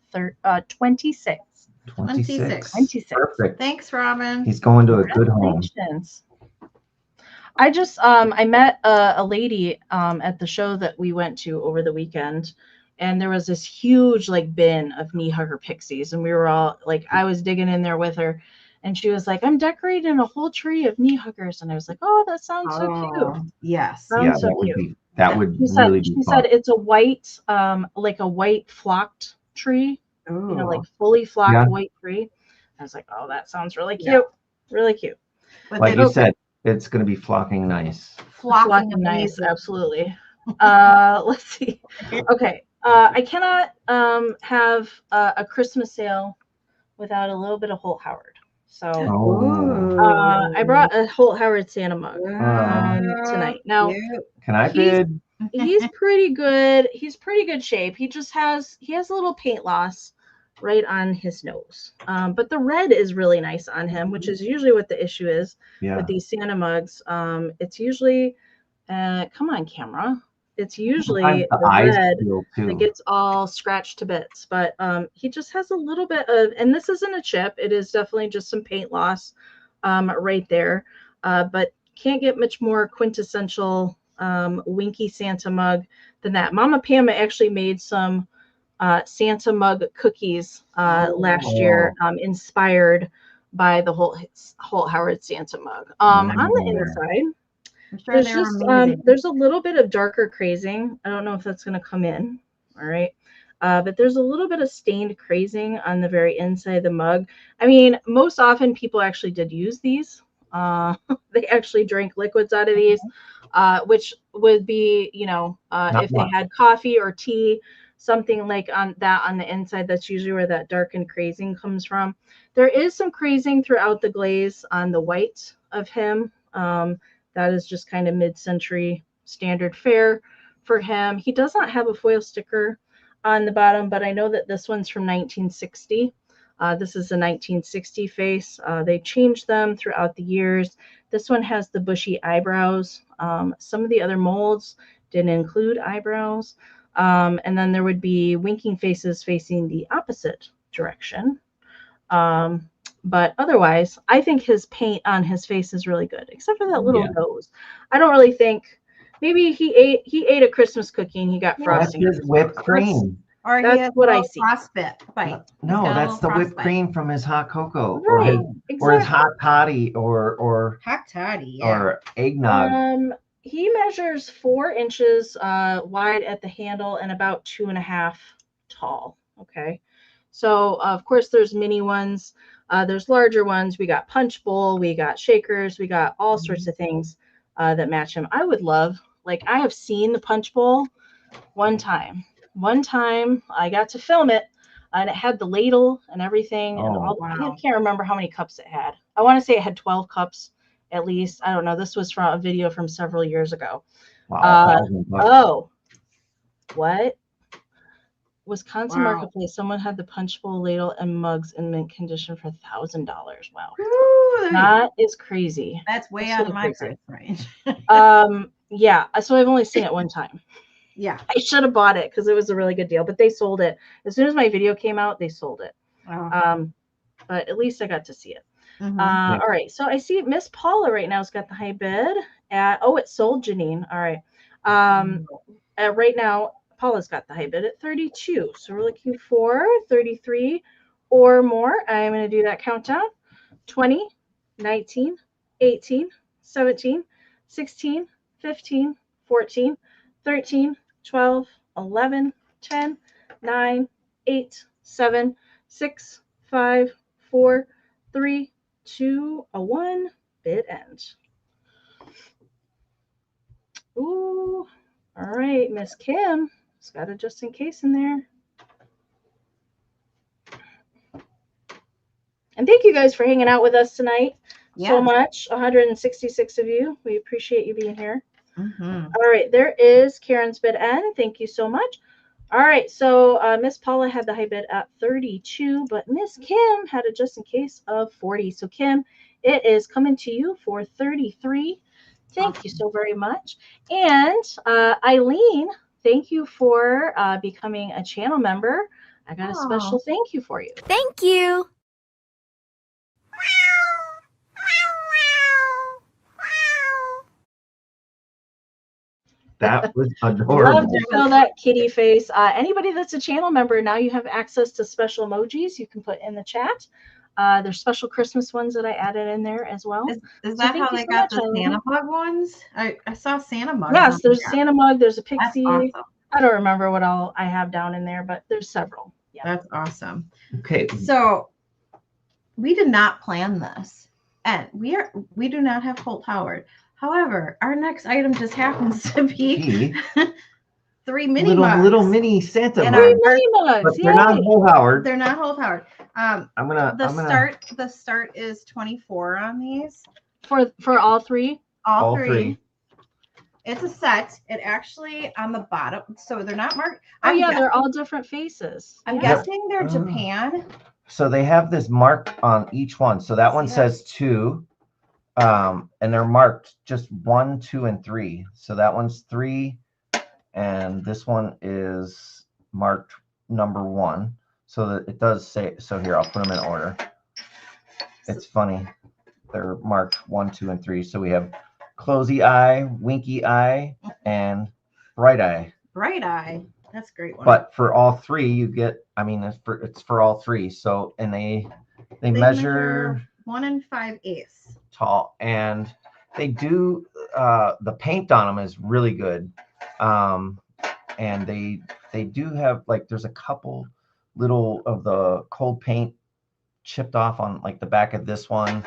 26. 26. 26. Perfect. Thanks, Robin. He's going to a good home. Congratulations. I just I met a lady at the show that we went to over the weekend, and there was this huge like bin of knee hugger pixies, and we were all like, I was digging in there with her, and she was like, I'm decorating a whole tree of knee huggers, and I was like, oh, that sounds so cute. Yes. Yeah, So that would cute. be that would She said, really be fun. it's a white like a white flocked tree, Ooh. you know, like fully flocked Yeah. white tree. I was like, oh, that sounds really cute. Yeah. Really cute. But Like they you said, it's going to be flocking nice. flocking Nice, amazing. absolutely. Let's see. Okay. I cannot have a Christmas sale without a little bit of Holt Howard. So Oh. I brought a Holt Howard Santa mug tonight. Now, Cute. Can I bid? he's pretty good. He's pretty good shape. He has a little paint loss right on his nose. But the red is really nice on him, which is usually what the issue is with these Santa mugs. It's usually, come on, camera. It's usually The the eyes red feel too. that gets all scratched to bits. But he just has a little bit of, and this isn't a chip. It is definitely just some paint loss right there. But can't get much more quintessential winky Santa mug than that. Mama Pam actually made some Santa mug cookies last year, inspired by the Holt Howard Santa mug. On the inside, I'm sure they're amazing. there's a little bit of darker crazing. I don't know if that's going to come in. All right. But there's a little bit of stained crazing on the very inside of the mug. I mean, most often people actually did use these. They actually drank liquids out of these, which would be, you know, if they had coffee or tea, something like on the inside. That's usually where that darkened crazing comes from. There is some crazing throughout the glaze on the white of him. That is just kind of mid-century standard fare for him. He does not have a foil sticker on the bottom, but I know that this one's from 1960. This is a 1960 face. They changed them throughout the years. This one has the bushy eyebrows. Some of the other molds didn't include eyebrows. And then there would be winking faces facing the opposite direction. But otherwise, I think his paint on his face is really good, except for that little nose. I don't really think, maybe he ate a Christmas cookie and he got frosting. That's his whipped cream. Or That's he has what a I little see. frostbite. No, that's the whipped frostbite. cream from his hot cocoa, Right, or his hot toddy, or Hot toddy, or eggnog. He measures 4 inches wide at the handle and about 2.5 tall. Okay. So of course there's mini ones, there's larger ones. We got punch bowl, we got shakers, we got all sorts of things that match him. I would love, like, I have seen the punch bowl one time. One time I got to film it, and it had the ladle and everything, and all. I can't remember how many cups it had. I want to say it had 12 cups at least. I don't know. This was from a video from several years ago. Wow. What? Wisconsin Marketplace. Someone had the punch bowl, ladle, and mugs in mint condition for $1,000. Wow. Ooh, that is crazy. That's way out of my price range. Yeah. So I've only seen it one time. Yeah. I should have bought it because it was a really good deal, but they sold it. As soon as my video came out, they sold it. But at least I got to see it. All right. So I see Miss Paula right now has got the high bid at, it sold, Janine. All right. Right now, Paula's got the high bid at 32. So we're looking for 33 or more. I'm going to do that countdown. 20, 19, 18, 17, 16, 15, 14, 13, 12, 11, 10, 9, 8, 7, 6, 5, 4, 3, 2, 1. Bid end. Ooh. All right, Miss Kim. It's got a just in case in there. And thank you guys for hanging out with us tonight so much. 166 of you. We appreciate you being here. All right, there is Karen's bid end. Thank you so much. All right, so Miss Paula had the high bid at 32, but Miss Kim had a just in case of 40. So Kim, it is coming to you for 33. Thank you so very much. And Eileen, thank you for becoming a channel member. I got a special thank you for you. Thank you. That was adorable. Love to feel that kitty face. Anybody that's a channel member, now you have access to special emojis you can put in the chat. There's special Christmas ones that I added in there as well. Is that how they got the Santa mug ones? I saw Santa mug. Yes, there's a Santa mug. There's a pixie. That's awesome. I don't remember what all I have down in there, but there's several. Yeah. That's awesome. Okay. So we did not plan this, and we do not have Holt Howard. However, our next item just happens to be 3 mini mugs. Little mini Santa mugs. 3 mini mugs. But they're not Holt Howard. They're not Holt Howard. The start is 24 on these. For all three? All three. It's a set. It actually on the bottom, so they're not marked. They're all different faces. I'm guessing they're Japan. So they have this mark on each one. So that one says 2. And they're marked just 1, 2, and 3. So that one's 3, and this one is marked number 1. So that it does say. So here, I'll put them in order. It's funny. They're marked 1, 2, and 3. So we have closey eye, winky eye, and bright eye. Bright eye. That's a great one. But for all 3, you get. I mean, it's for all 3. So and they measure 1 5/8 tall, and they do the paint on them is really good, and they do have like there's a couple little of the cold paint chipped off on like the back of this one,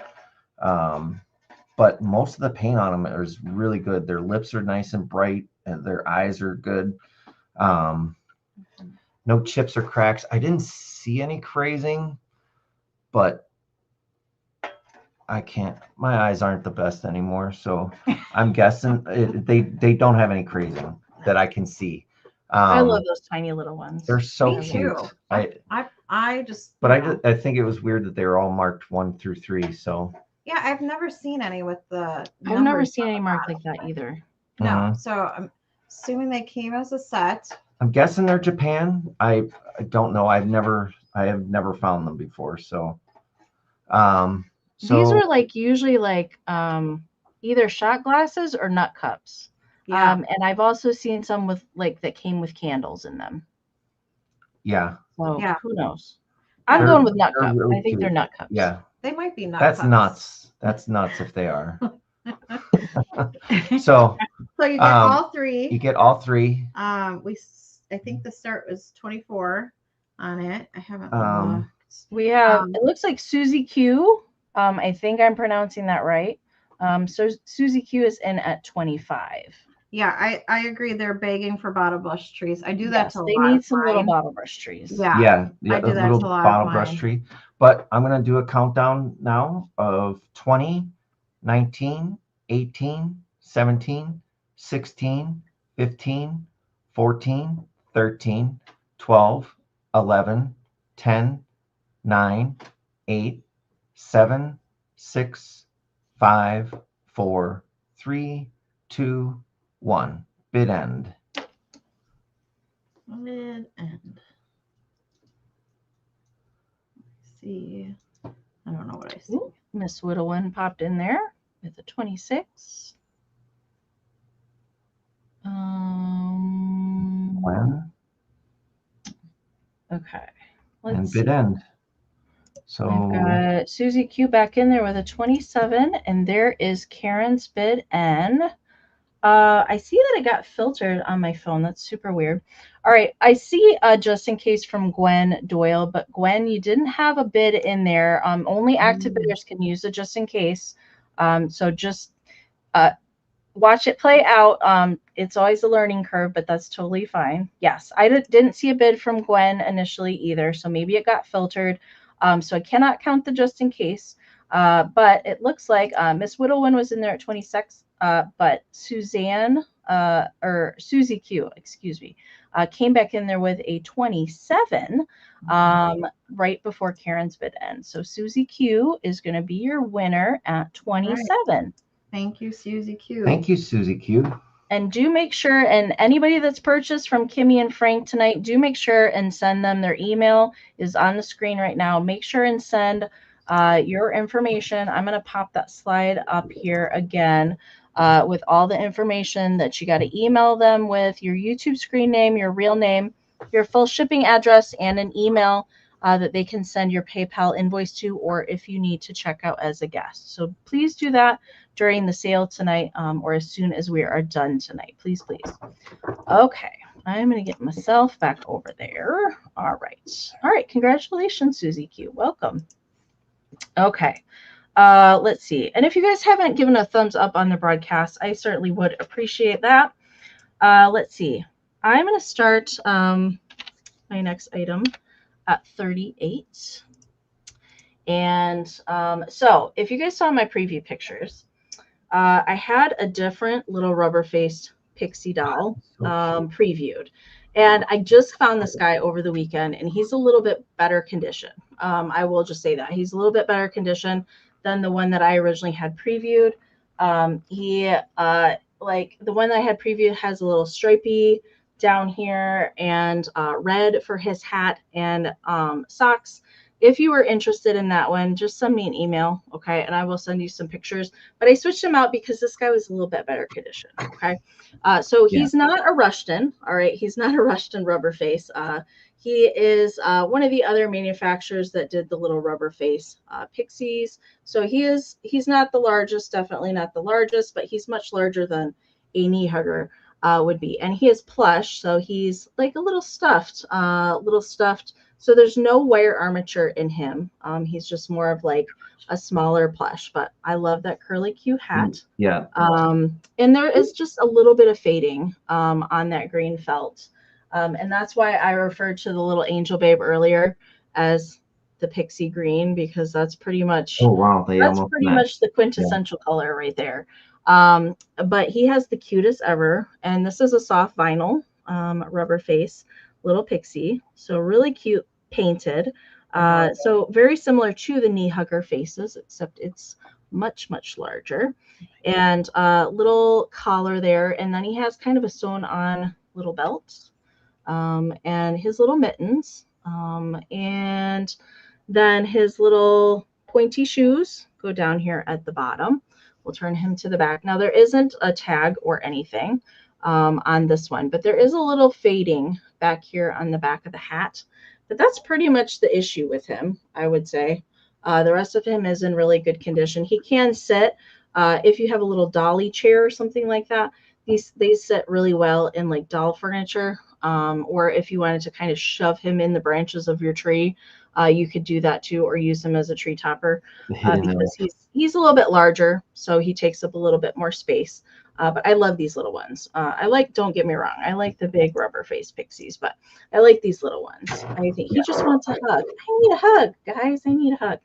but most of the paint on them is really good. Their lips are nice and bright, and their eyes are good. No chips or cracks. I didn't see any crazing, but I can't. My eyes aren't the best anymore, so I'm guessing they don't have any crazing that I can see. I love those tiny little ones. They're so Me cute. too. I think it was weird that they were all marked 1 through 3. So yeah, I've never seen any with the. I've never seen any marked like that either. No, so I'm assuming they came as a set. I'm guessing they're Japan. I don't know. I have never found them before. So these are like usually like either shot glasses or nut cups. Yeah. And I've also seen some with like that came with candles in them. Yeah. So who knows? I'm going with nut cup. Really I think cute. they're nut cups. Yeah. They might be nut That's cups. nuts. That's nuts if they are. So you get all 3. You get all 3. I think the start was 24 on it. I haven't looked. We have it looks like Susie Q. I think I'm pronouncing that right. So Susie Q is in at 25. Yeah, I agree. They're begging for bottle brush trees. I do that to a lot. They need some little bottle brush trees. Yeah. I do that little to a lot bottle brush tree. But I'm gonna do a countdown now of 20, 19, 18, 17, 16, 15, 14, 13, 12, 11, 10, 9, 8, 7, 6, 5, 4, 3, 2, 1. Bid end. Bid end. Let's see. I don't know what I see. Miss Whittleman popped in there with a 26. When? Okay. And bid end. So I've got Susie Q back in there with a 27, and there is Karen's bid N. I see that it got filtered on my phone. That's super weird. All right, I see just in case from Gwen Doyle, but Gwen, you didn't have a bid in there. Only active bidders can use it just in case. So just watch it play out. It's always a learning curve, but that's totally fine. Yes, I didn't see a bid from Gwen initially either, so maybe it got filtered. So I cannot count the just in case. But it looks like Miss Whittleman was in there at 26. But Suzanne or Susie Q, excuse me, came back in there with a 27 right before Karen's bid ends. So Susie Q is going to be your winner at 27. Right. Thank you, Susie Q. Thank you, Susie Q. And do make sure, and anybody that's purchased from Kime and Frank tonight, do make sure and send them. Their email is on the screen right now. Make sure and send your information. I'm going to pop that slide up here again with all the information that you got to email them with, your YouTube screen name, your real name, your full shipping address, and an email that they can send your PayPal invoice to, or if you need to check out as a guest. So please do that during the sale tonight, or as soon as we are done tonight. Please, please. Okay, I'm going to get myself back over there. All right. All right. Congratulations, Susie Q. Welcome. Okay. Let's see. And if you guys haven't given a thumbs up on the broadcast, I certainly would appreciate that. Let's see. I'm going to start my next item at 38. And so if you guys saw my preview pictures, I had a different little rubber-faced pixie doll previewed. And I just found this guy over the weekend, and he's a little bit better condition. I will just say that. He's a little bit better condition than the one that I originally had previewed. Like the one that I had previewed has a little stripey down here and red for his hat and socks. If you were interested in that one, just send me an email, okay? And I will send you some pictures. But I switched him out because this guy was a little bit better condition, okay? So he's not a Rushton, all right? He's not a Rushton rubber face. He is one of the other manufacturers that did the little rubber face pixies. So he's not the largest, definitely not the largest, but he's much larger than a knee hugger would be. And he is plush, so he's like a little stuffed. So there's no wire armature in him. He's just more of like a smaller plush, but I love that curly Q hat. Yeah. And there is just a little bit of fading on that green felt. And that's why I referred to the little angel babe earlier as the pixie green, because that's pretty much, much the quintessential color right there. But he has the cutest ever. And this is a soft vinyl rubber face little pixie. So really cute painted. So very similar to the knee hugger faces, except it's much, much larger. And little collar there. And then he has kind of a sewn on little belt. And his little mittens. And then his little pointy shoes go down here at the bottom. We'll turn him to the back. Now there isn't a tag or anything on this one, but there is a little fading back here on the back of the hat. But that's pretty much the issue with him, I would say. The rest of him is in really good condition. He can sit if you have a little dolly chair or something like that. They sit really well in like doll furniture. Or if you wanted to kind of shove him in the branches of your tree, you could do that too, or use him as a tree topper because he's a little bit larger, so he takes up a little bit more space. But I love these little ones. Don't get me wrong, I like the big rubber face pixies, but I like these little ones. I think he just wants a hug. I need a hug, guys. I need a hug.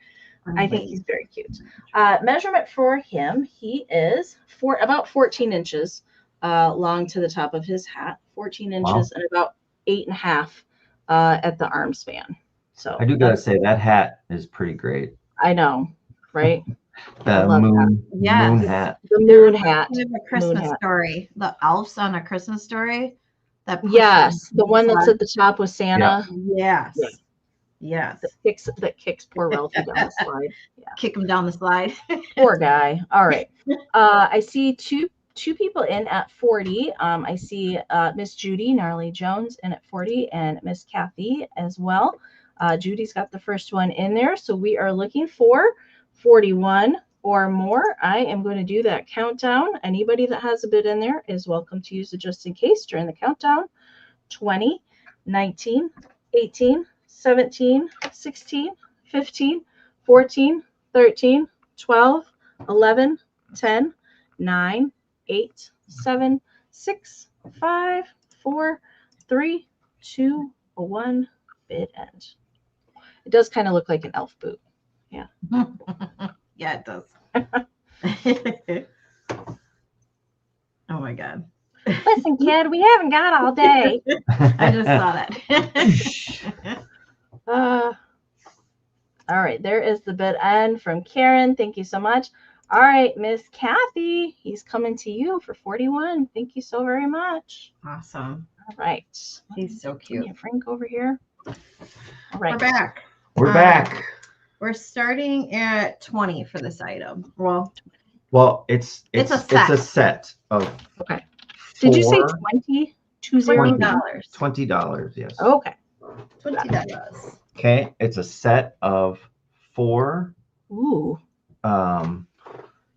I think he's very cute. Measurement for him, he is about 14 inches long to the top of his hat, 14 inches and about 8.5 at the arm span. So I do gotta say that hat is pretty great. I know, right? The moon hat. The moon hat. The Christmas story. The elves on A Christmas Story. Yes, the one that's at the top with Santa. Yeah. Yes. That kicks poor Ralphie down the slide. Yeah. Kick him down the slide. Poor guy. All right. I see two people in at 40. I see Miss Judy Gnarly Jones in at 40 and Miss Kathy as well. Judy's got the first one in there. So we are looking for 41 or more. I am going to do that countdown. Anybody that has a bid in there is welcome to use it just in case during the countdown. 20, 19, 18, 17, 16, 15, 14, 13, 12, 11, 10, 9, 8, 7, 6, 5, 4, 3, 2, 1, bid end. It does kind of look like an elf boot. Yeah. Yeah, it does. Oh my God. Listen, kid, we haven't got all day. I just saw that. All right, there is the bid end from Karen. Thank you so much. All right, Miss Kathy, he's coming to you for 41. Thank you so very much. Awesome. All right. He's so cute. Amie Frank over here. All right. We're back. We're back. We're starting at 20 for this item. Well, it's a set of. Okay. Did you say 20? $20. $20, yes. Okay. $20. Okay, it's a set of 4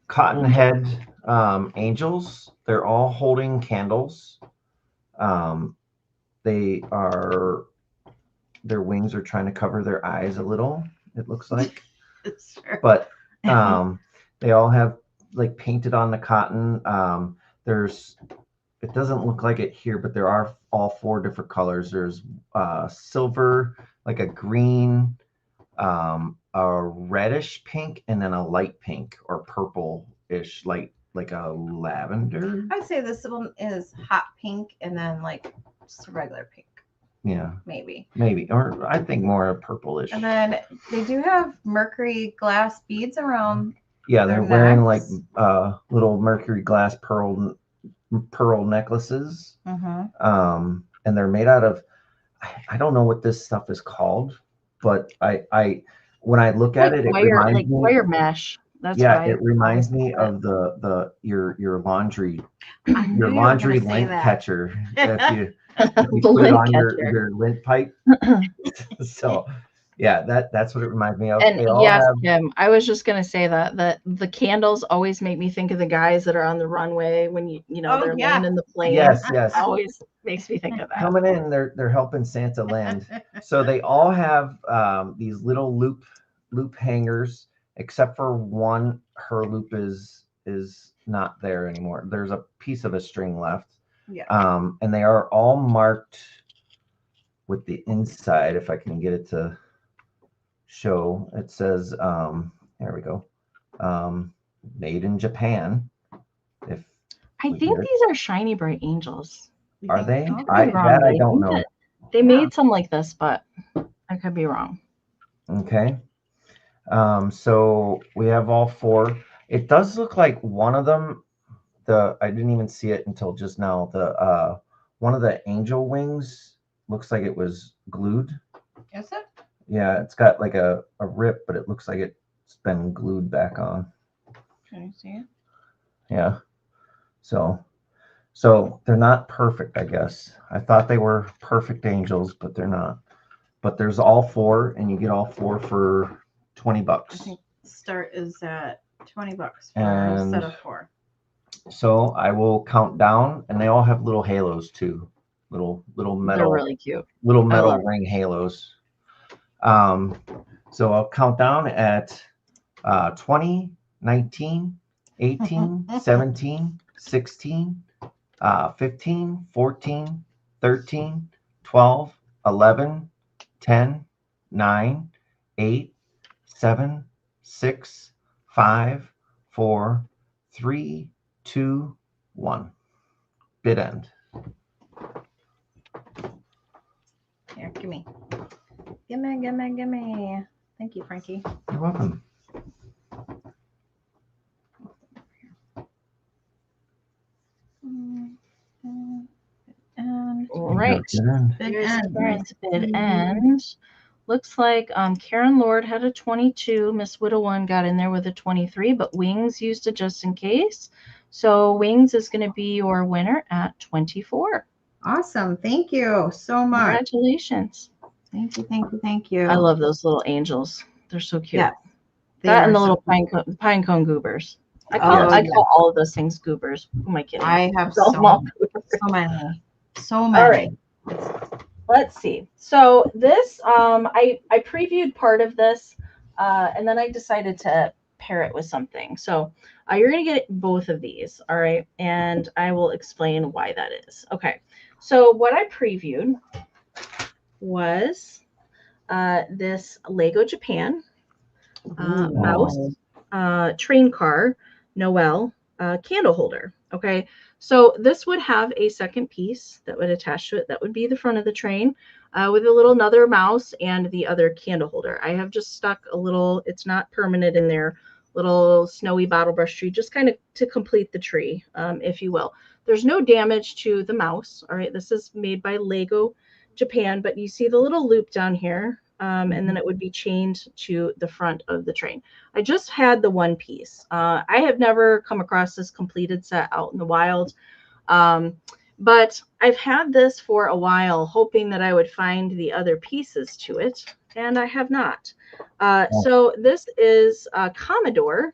cotton head angels. They're all holding candles. Their wings are trying to cover their eyes a little, it looks like. Sure. But they all have like painted on the cotton. It doesn't look like it here, but there are all 4 different colors. There's silver, like a green, a reddish pink, and then a light pink or purple-ish, like a lavender. I'd say this one is hot pink and then like just a regular pink. Yeah. Maybe. Or I think more purplish. And then they do have mercury glass beads around. Yeah, they're wearing like necks. little mercury glass pearl necklaces. Mm-hmm. And they're made out of, I don't know what this stuff is called, but I when I look at it, it reminds me wire mesh. That's it reminds me of your laundry lint catcher. If you put it on your lint pipe. So yeah, that's what it reminds me of. And yes, Kim, I was just gonna say that the candles always make me think of the guys that are on the runway when they're laying in the plane. Yes. Always makes me think of that. Coming in, they're helping Santa land. So they all have these little loop hangers, except for one. Her loop is not there anymore. There's a piece of a string left. Yeah. And they are all marked with the inside. If I can get it to show, it says, there we go, made in Japan. I think these are shiny bright angels. Are they? I don't know. They made some like this, but I could be wrong. Okay. So we have all 4. It does look like one of them, I didn't even see it until just now. The one of the angel wings looks like it was glued. Is it? Yeah, it's got like a rip, but it looks like it's been glued back on. Can you see it? Yeah. So they're not perfect, I guess. I thought they were perfect angels, but they're not. But there's all 4, and you get all 4 for $20. I think start is at $20 for a set of 4. So I will count down, and they all have little halos too, little metal. They're really cute. Little metal ring halos. So I'll count down at 20, 19, 18, 17, 16, 15, 14, 13, 12, 11, 10, 9, 8, 7, 6, 5, 4, 3, 2, 1. Bid end. Here, gimme. Thank you, Frankie. You're welcome. All right. Bid end. Looks like Karen Lord had a 22. Miss Widow One got in there with a 23, but Wings used it just in case. So Wings is going to be your winner at 24. Awesome. Thank you so much. Congratulations. Thank you. I love those little angels. They're so cute. Yeah, that and the little pine cone goobers. I call all of those things goobers. Who am I kidding? I have so many. All right. Let's see. So this, I previewed part of this, and then I decided to pair it with something. So you're going to get both of these. All right. And I will explain why that is. Okay. So what I previewed was this Lego Japan mouse, train car, Noel, candle holder. Okay, so this would have a second piece that would attach to it. That would be the front of the train with a little another mouse and the other candle holder. I have just stuck a little, it's not permanent in there, little snowy bottle brush tree, just kind of to complete the tree, if you will. There's no damage to the mouse. All right, this is made by Lego Japan, but you see the little loop down here. And then it would be chained to the front of the train. I just had the one piece. I have never come across this completed set out in the wild, but I've had this for a while, hoping that I would find the other pieces to it, and I have not. So this is Commodore.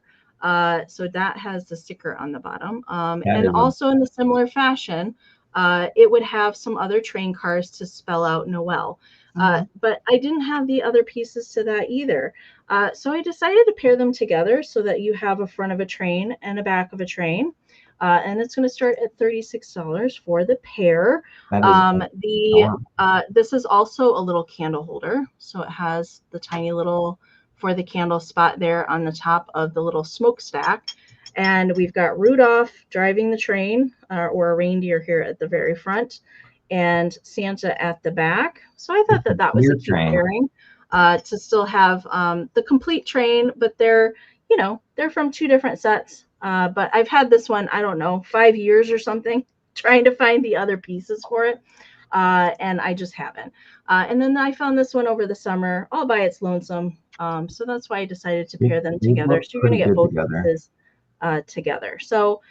So that has the sticker on the bottom. And also in the similar fashion, it would have some other train cars to spell out Noel. But I didn't have the other pieces to that either. So I decided to pair them together so that you have a front of a train and a back of a train. And it's going to start at $36 for the pair. This is also a little candle holder. So it has the tiny little for the candle spot there on the top of the little smokestack. And we've got Rudolph driving the train, or a reindeer here at the very front, and Santa at the back. So I thought that was a cute pairing to still have the complete train, but they're from two different sets. But I've had this one, I don't know, 5 years or something, trying to find the other pieces for it. And I just haven't. And then I found this one over the summer all by its lonesome. So that's why I decided to pair them together. So you're going to get both pieces together. So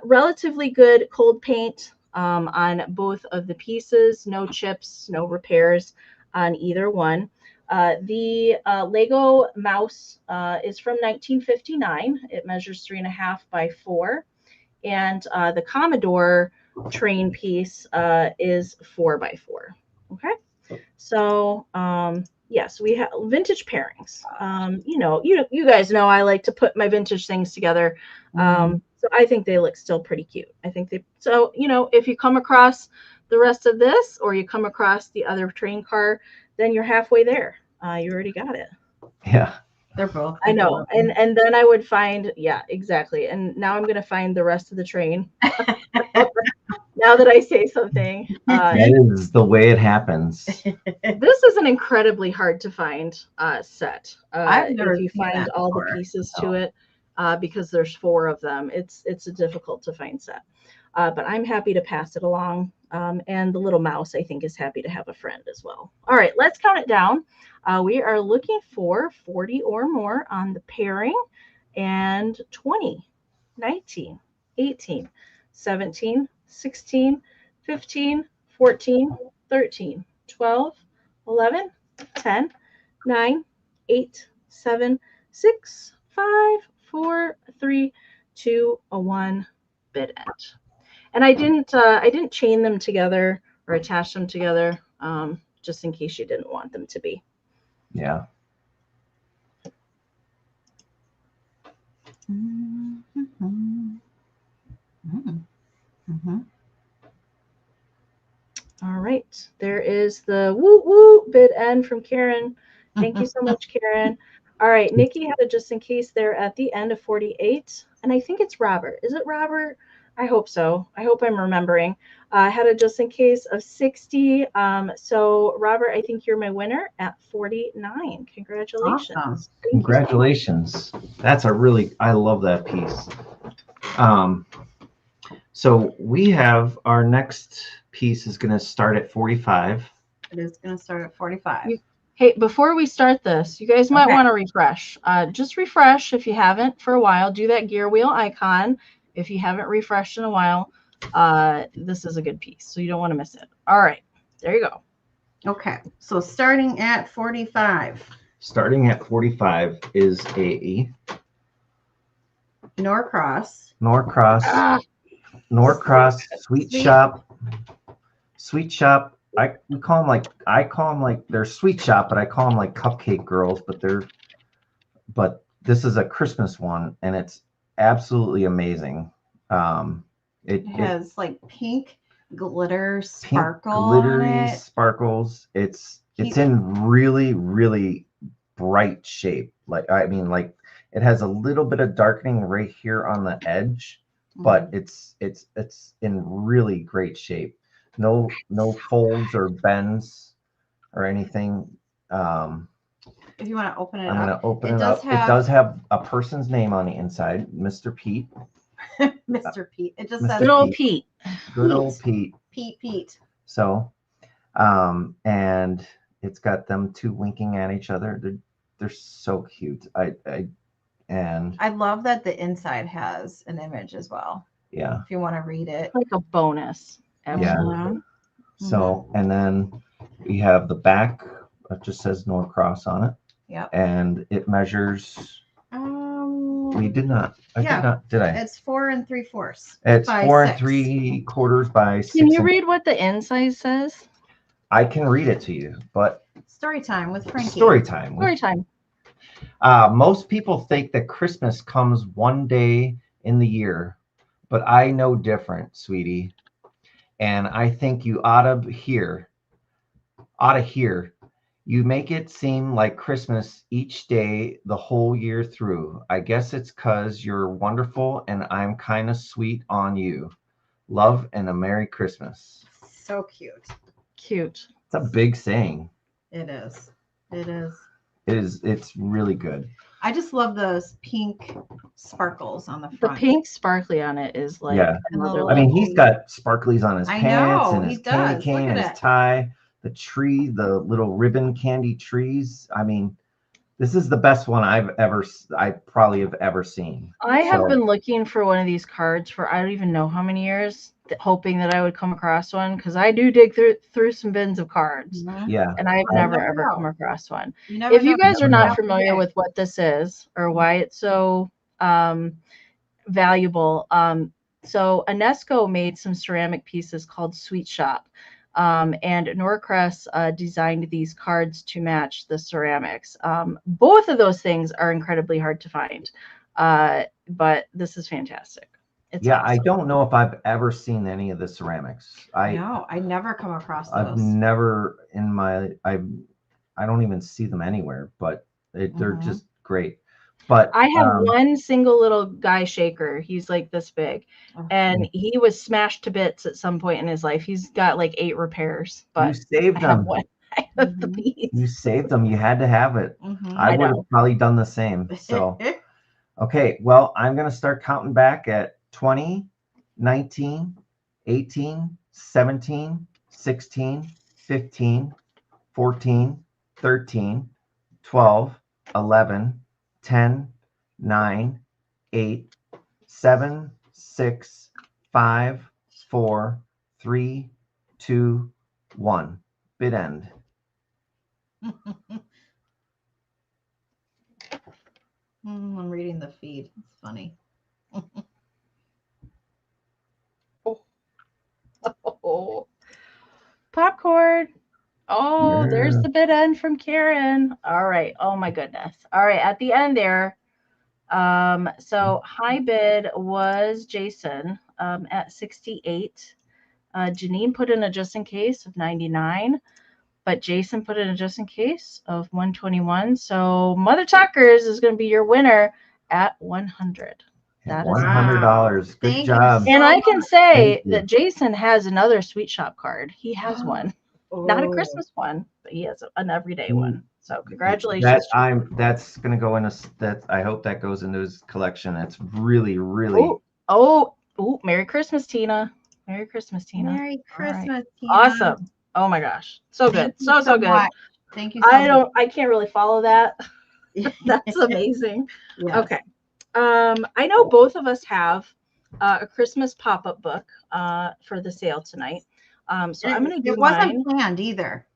relatively good cold paint on both of the pieces, no chips, no repairs on either one. The Lego mouse is from 1959. It measures 3.5 by 4. And the Commodore train piece is 4 by 4. Okay. So yes, we have vintage pairings. You guys know I like to put my vintage things together. So I think they look still pretty cute. So if you come across the rest of this, or you come across the other train car, then you're halfway there. You already got it. Yeah. They're both. I know. And then I would find, yeah, exactly. And now I'm going to find the rest of the train. Now that I say something. That is the way it happens. This is an incredibly hard to find set. If you find all the pieces to it, because there's 4 of them, it's a difficult to find set. But I'm happy to pass it along. And the little mouse, I think, is happy to have a friend as well. All right, let's count it down. We are looking for 40 or more on the pairing, and 20, 19, 18, 17, 16, 15, 14, 13, 12, 11, 10, 9, 8, 7, 6, 5, 4, 3, 2, 1, bid end. And I didn't chain them together or attach them together, just in case you didn't want them to be. Yeah. All right, there is the woo woo bid end from Karen. Thank you so much, Karen. All right, Nikki had a just in case there at the end of 48, and I think it's Robert. Is it Robert? I hope so. I hope I'm remembering. Had a just in case of 60. So Robert, I think you're my winner at 49. Congratulations. Awesome. Congratulations. That's I love that piece. So we have our next piece is going to start at 45. It is going to start at 45. Hey, before we start this, you guys might want to refresh. Just refresh if you haven't for a while. Do that gear wheel icon. If you haven't refreshed in a while, this is a good piece, so you don't want to miss it. All right, there you go. Okay, so starting at 45. Starting at 45 is a Norcross. Norcross Sweet Shop. Sweet Shop. I call them like they're Sweet Shop, but I call them like Cupcake Girls. But this is a Christmas one, and it's absolutely amazing. It has like pink glitter sparkle glittery sparkles. It's in really, really bright shape. Like it has a little bit of darkening right here on the edge, but it's in really great shape. No folds or bends or anything. If you want to open it I'm up, going to open it does up. have- It does have a person's name on the inside, Mr. Pete. Mr. Pete. It just Mr. says Good old Pete. Pete. Good old Pete. Pete. So, and it's got them two winking at each other. They're so cute. I love that the inside has an image as well. Yeah. If you want to read it. Like a bonus. Absolutely. Yeah. So, and then we have the back. It just says Norcross on it. Yep. And it measures. We did not. I did not. Did I? It's 4 3/4. It's by 4 6. 3/4 by 6. Can you read what the inside says? I can read it to you, but Story time with Frankie. Story time. Story time. Most people think that Christmas comes one day in the year, but I know different, sweetie. And I think you ought to hear. You make it seem like Christmas each day the whole year through. I guess it's 'cause you're wonderful and I'm kind of sweet on you. Love and a Merry Christmas. So cute. Cute. It's a big saying. It is. It is. It's really good. I just love those pink sparkles on the The front. pink sparkly on it is like another I mean, level. he's got sparklies on his I pants know, and he his does. candy Look cane at and his it. tie, the tree, the little ribbon candy trees. I mean, this is the best one I probably have ever seen. I have been looking for one of these cards for I don't even know how many years, hoping that I would come across one because I do dig through some bins of cards. Yeah. And I've never ever come across one. never If you know. guys are not know. familiar with what this is or why it's so valuable, so Inesco made some ceramic pieces called Sweet Shop. And Norcross designed these cards to match the ceramics. Both of those things are incredibly hard to find, but this is fantastic. It's Yeah, awesome. I don't know if I've ever seen any of the ceramics. No, I never come across those. I've never in my I don't even see them anywhere, but they're just great. But I have one single little guy shaker. He's like this big, and he was smashed to bits at some point in his life. He's got like 8 repairs, but you saved them. I have the piece. You saved them. You had to have it. I would have probably done the same. So, okay. Well, I'm going to start counting back at 20, 19, 18, 17, 16, 15, 14, 13, 12, 11, 10, 9, 8, 7, 6, 5, 4, 3, 2, 1. Bid end. I'm reading the feed. It's funny. Oh, popcorn. Oh, there's the bid end from Karen. All right. Oh my goodness. All right. At the end there. So high bid was Jason at 68. Janine put in a just in case of 99, but Jason put in a just in case of 121. So Mother Tuckers is going to be your winner at 100. That is $100. Good job. And I can say that Jason has another Sweet Shop card. He has one. Not a Christmas one, but he has an everyday one. So congratulations. That's gonna go in I hope that goes into his collection. It's really, really Merry Christmas, Tina. Merry Christmas, Tina. Merry Christmas, Tina. Awesome. Oh my gosh. So good. So good. Much. Thank you so much. I can't really follow that. That's amazing. Yes. Okay. I know both of us have a Christmas pop-up book for the sale tonight. So I'm going to do mine. It wasn't planned either.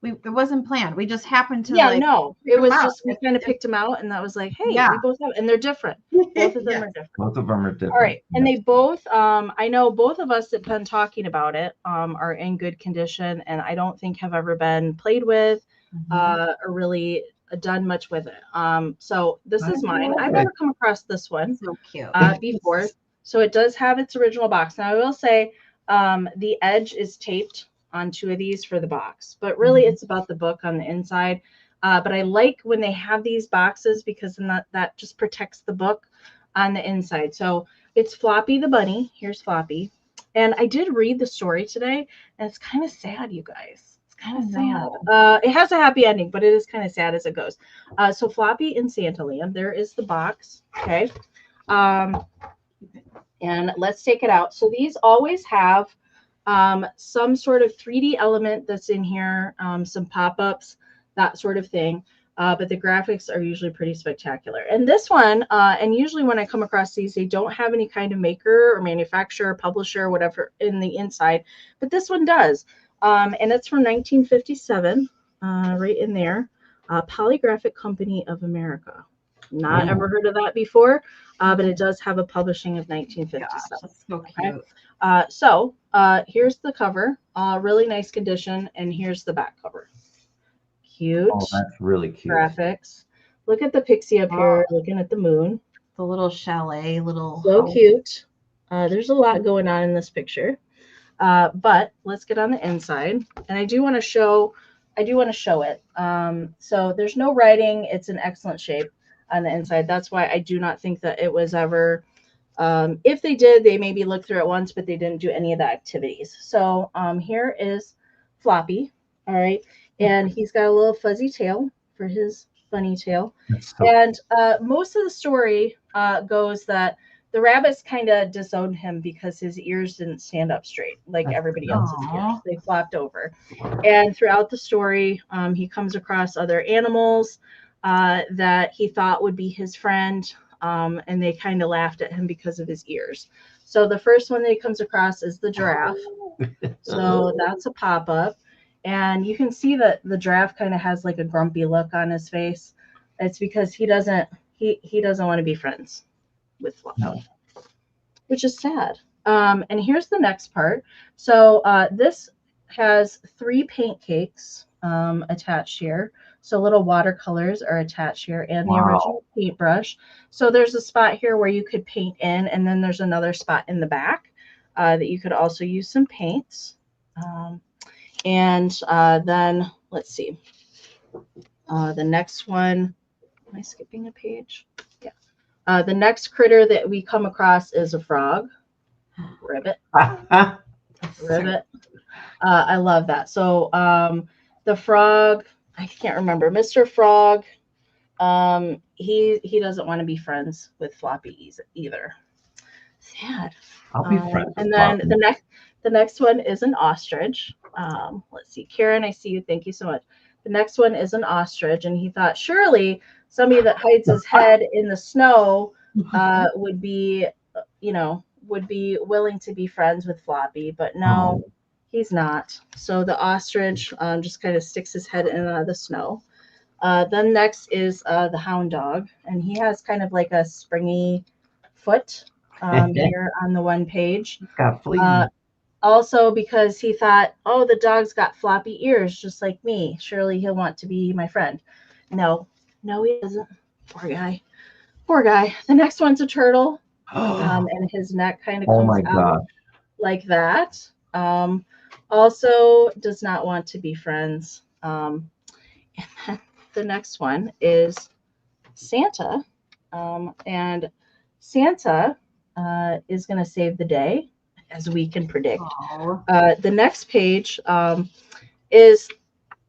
It wasn't planned. We just happened to it was just we kind of picked them out and that was like, hey, we both have, and they're different. Both of them are different. Both of them are different. All right. And they both, I know both of us that have been talking about it are in good condition and I don't think have ever been played with or really done much with it. So this is mine. I've never come across this one before. So it does have its original box. Now I will say the edge is taped on 2 of these for the box, but really it's about the book on the inside. But I like when they have these boxes because then that just protects the book on the inside. So It's Floppy the bunny. Here's Floppy. And I did read the story today, and it's kind of sad, you guys. It's kind of sad. It has a happy ending, but it is kind of sad as it goes. So Floppy in Santa Land. There is the box. Okay. And let's take it out. So these always have some sort of 3D element that's in here, some pop-ups, that sort of thing. But the graphics are usually pretty spectacular. And this one, and usually when I come across these, they don't have any kind of maker or manufacturer, publisher, or whatever in the inside. But this one does. And it's from 1957, right in there. Polygraphic Company of America. Not ever heard of that before, but it does have a publishing of 1957. Gosh, so cute. Okay? So here's the cover, really nice condition, and here's the back cover. Cute. Oh, that's really cute. Graphics. Look at the pixie up here, looking at the moon. The little chalet, So cute. There's a lot going on in this picture. But let's get on the inside. And I do want to show it. So there's no writing. It's in excellent shape on the inside. That's why I do not think that it was ever, if they did, they maybe looked through it once, but they didn't do any of the activities. So here is Floppy. All right. And he's got a little fuzzy tail for his bunny tail. And most of the story goes that the rabbits kind of disowned him because his ears didn't stand up straight like everybody else's ears. They flopped over. And throughout the story, he comes across other animals that he thought would be his friend, and they kind of laughed at him because of his ears. So the first one that he comes across is the giraffe. So that's a pop-up. And you can see that the giraffe kind of has like a grumpy look on his face. It's because he doesn't want to be friends with Floppy, which is sad. And here's the next part. So this has 3 paint cakes attached here. So little watercolors are attached here, and the original paintbrush. So there's a spot here where you could paint in, and then there's another spot in the back that you could also use some paints. And then let's see. The next one, am I skipping a page? Yeah. The next critter that we come across is a frog. Ribbit. Ribbit. I love that. So the frog, I can't remember. Mr. Frog, he doesn't want to be friends with Floppy either. Sad. I'll be friends. And then the next one is an ostrich. Let's see, Karen, I see you. Thank you so much. The next one is an ostrich, and he thought surely somebody that hides his head in the snow would be willing to be friends with Floppy, but no, he's not. So the ostrich just kind of sticks his head in the snow. Then next is the hound dog, and he has kind of like a springy foot here on the one page. Got fleas. Also because he thought, oh, the dog's got floppy ears just like me. Surely he'll want to be my friend. No, he doesn't. Poor guy. Poor guy. The next one's a turtle. And his neck kind of comes out like that. Also does not want to be friends. And then the next one is Santa. And Santa is going to save the day, as we can predict. The next page is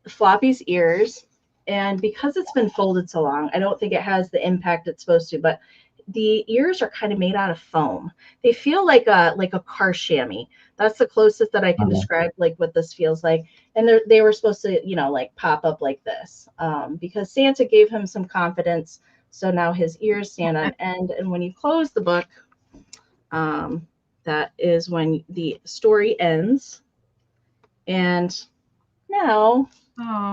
Floppy's ears. And because it's been folded so long, I don't think it has the impact it's supposed to, but the ears are kind of made out of foam. They feel like a car chamois. That's the closest that I can describe like what this feels like. And they were supposed to, like pop up like this because Santa gave him some confidence. So now his ears stand on end. And when you close the book, that is when the story ends. And now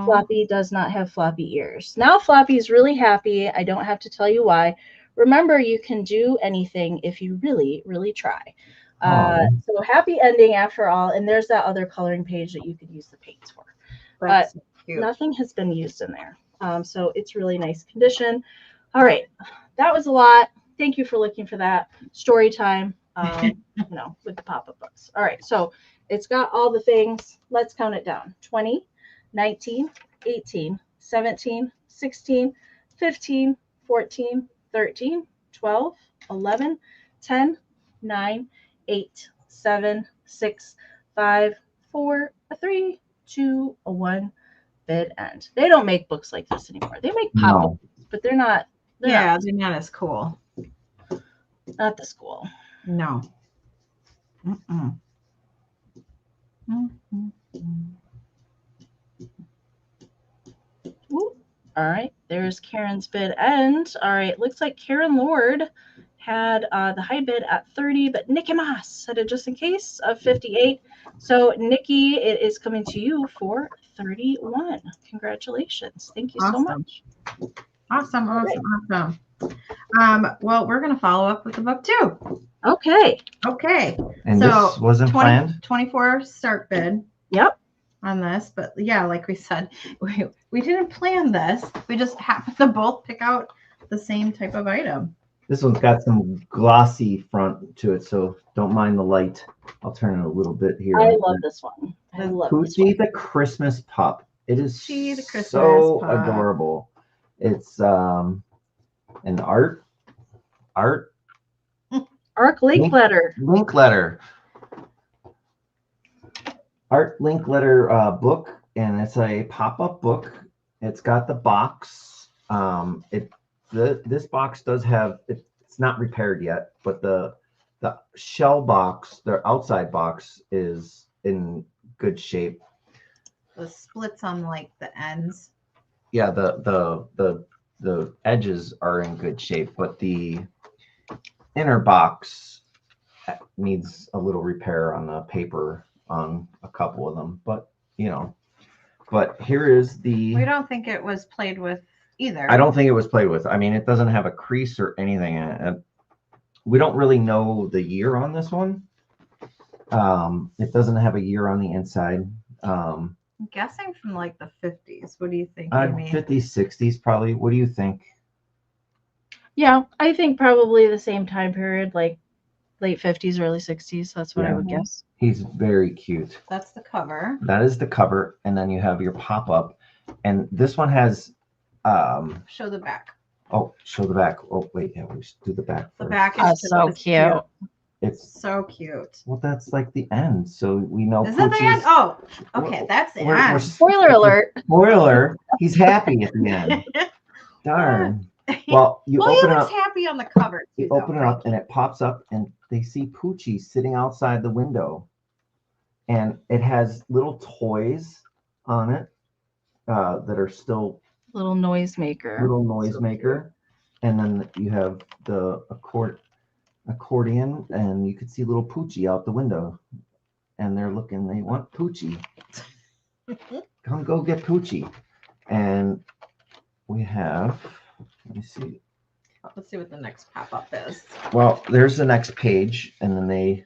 Floppy does not have floppy ears. Now Floppy is really happy. I don't have to tell you why. Remember, you can do anything if you really, really try. So happy ending after all. And there's that other coloring page that you could use the paints for. But nothing has been used in there. So it's really nice condition. All right. That was a lot. Thank you for looking for that. Story time, with the pop-up books. All right. So it's got all the things. Let's count it down. 20, 19, 18, 17, 16, 15, 14, 13, 12, 11, 10, 9, 8, 7, 6, 5, 4, 3, 2, 1. Bid end. They don't make books like this anymore. They make pop-up, but they're not. They're not as cool. Not the school. No. Mm-mm. Ooh. All right, there's Karen's bid end. All right, looks like Karen Lord had the high bid at 30, but Nikki Moss said it just in case of 58. So Nikki, it is coming to you for 31. Congratulations. Thank you so much. Awesome. Well, we're going to follow up with the book too. Okay. And so this wasn't planned? 24 start bid. Yep. On this, but yeah, like we said, we didn't plan this. We just happened to both pick out the same type of item. This one's got some glossy front to it, so don't mind the light. I'll turn it a little bit here. I love this one. I love this one. Poochie the Christmas pup. It is Christmas so pup. adorable. It's an art link letter. Art link letter book, and it's a pop-up book. It's got the box. This box does have, it's not repaired yet, but the shell box, the outside box is in good shape. The splits on like the ends. Yeah, the edges are in good shape, but the inner box needs a little repair on the paper on a couple of them, but here is the. We don't think it was played with either. I don't think it was played with. I mean, it doesn't have a crease or anything in it. We don't really know the year on this one. It doesn't have a year on the inside. I'm guessing from like the 50s. What do you think, Amy? 50s, 60s probably. What do you think? Yeah, I think probably the same time period, like late 50s, early 60s. That's what I would guess. He's very cute. That's the cover. That is the cover, and then you have your pop-up, and this one has. Show the back. Oh, show the back. Oh, wait, yeah, we should do the back first. The back is so cute. It's so cute. Well, that's like the end, so we know. Is that the end? Oh, okay, that's the end. Spoiler alert. Spoiler. He's happy at the end. Darn. Well, you open it up. Happy on the cover. You open it up, and it pops up, and they see Poochie sitting outside the window, and it has little toys on it that are still little noisemaker. And then you have the accordion, and you can see little Poochie out the window, and they're looking. They want Poochie. Come go get Poochie. And we have. Let me see. Let's see what the next pop-up is. Well, there's the next page, and then they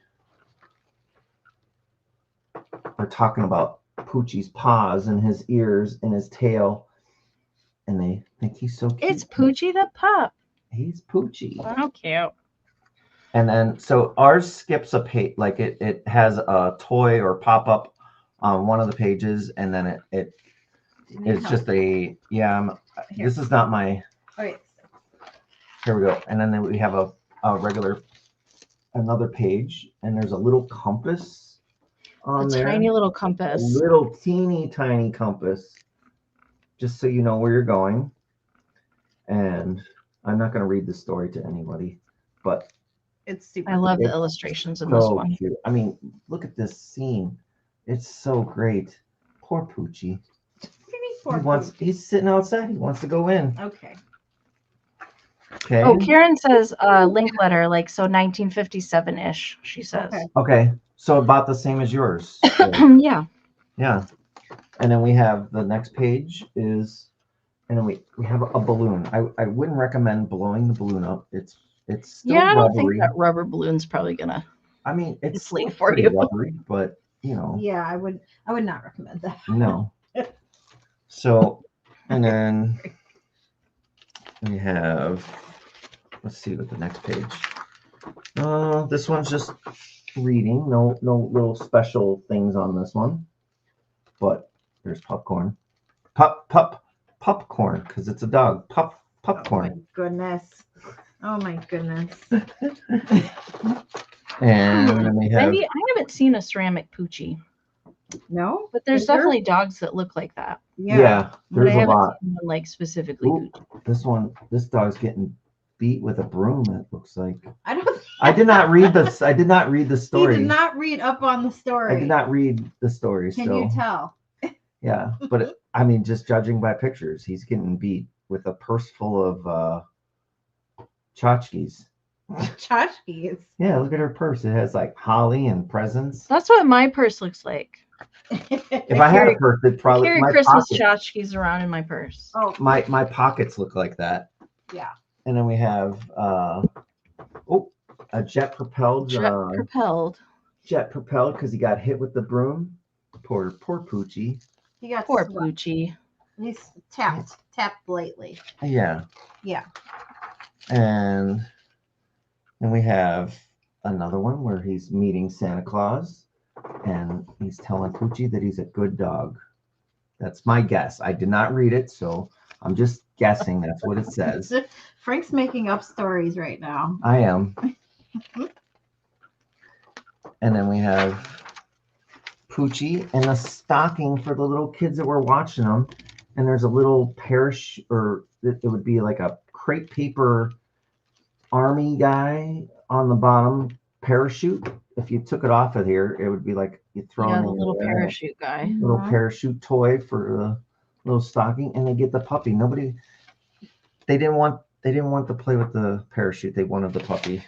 are talking about Poochie's paws and his ears and his tail, and they think he's so cute. It's Poochie the pup. He's Poochie. How cute. And then, so ours skips a page, like it has a toy or pop-up on one of the pages, and then it's just a, this is not my. Okay. Here we go. And then we have another page, and there's a little compass on there. Tiny little compass. A little teeny tiny compass, just so you know where you're going. And I'm not going to read the story to anybody, but it's super. I love the illustrations in this one. Cute. I mean, look at this scene. It's so great. Poor Poochie. He's sitting outside. He wants to go in. Okay. Okay. Oh, Karen says link letter, like so 1957-ish, she says. Okay. So about the same as yours. Yeah. Yeah. And then we have the next page is, and then we have a balloon. I wouldn't recommend blowing the balloon up. It's still I don't rubbery. think that rubber balloon's probably gonna. I mean, it's sleep for you. Rubbery, but Yeah, I would not recommend that. No. So, and then we have, let's see what the next page. This one's just reading. No little special things on this one. But there's popcorn. Popcorn, because it's a dog. Popcorn. Oh my goodness. And then we have Wendy, I haven't seen a ceramic Poochie, No, but there's Is there? definitely dogs that look like that. yeah, But I there's a haven't lot. seen one like specifically Ooh, Poochie. this dog's getting beat with a broom, it looks like. I don't. I did not read this. I did not read the story. He did not read up on the story. I did not read the story. Can so you tell? yeah, but I mean, just judging by pictures, he's getting beat with a purse full of tchotchkes. Tchotchkes. Yeah, look at her purse. It has like holly and presents. That's what my purse looks like. If I had a purse, it'd I probably carry my Christmas pockets, tchotchkes around in my purse. Oh, my pockets look like that. yeah. And then we have a jet propelled because he got hit with the broom. Poor Poochie. He got Poor swept. Poochie. He's tapped lately. Yeah. Yeah. And then we have another one where he's meeting Santa Claus and he's telling Poochie that he's a good dog. That's my guess. I did not read it, so I'm just guessing that's what it says. Frank's making up stories right now. I am. And then we have Poochie and a stocking for the little kids that were watching them. And there's a little parachute, or it would be like a crepe paper army guy on the bottom parachute. If you took it off of here, it would be like you throw Yeah, in the little parachute guy. little parachute toy for the little stocking, and they get the puppy. They didn't want to play with the parachute. They wanted the puppy.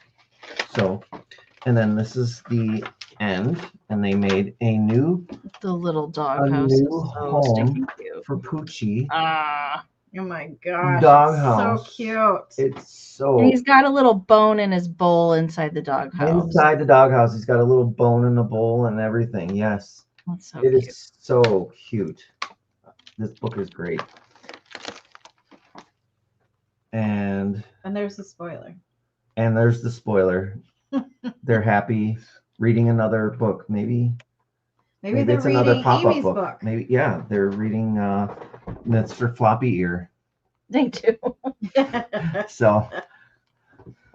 So, and then this is the end, and they made a little dog house new is so home stinking cute. for Poochie. Oh my gosh. Doghouse. So cute. It's so. And he's got a little bone in his bowl inside the doghouse. Inside the doghouse, he's got a little bone in the bowl and everything. Yes, That's so it cute. is so cute. This book is great. And there's the spoiler. And there's the spoiler. They're happy reading another book. Maybe they're it's another reading pop-up Amy's book. Maybe, yeah, they're reading Mr. Floppy Ear. They do. So,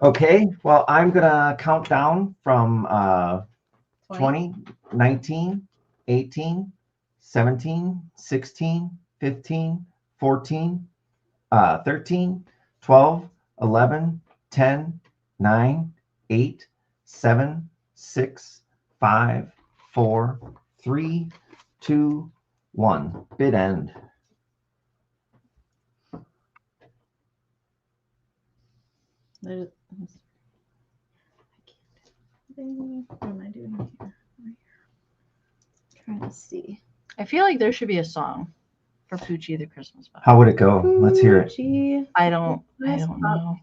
okay, well, I'm gonna count down from 20, 19, 18, 17, 16, 15, 14, 13, 12, 11, 10, 9, 8, 7, 6, 5, 4, 3, 2, 1. Bid end. What am I doing here? Trying to see. I feel like there should be a song for Poochie the Christmas pup. How would it go? Let's hear it. Poochie. I don't know.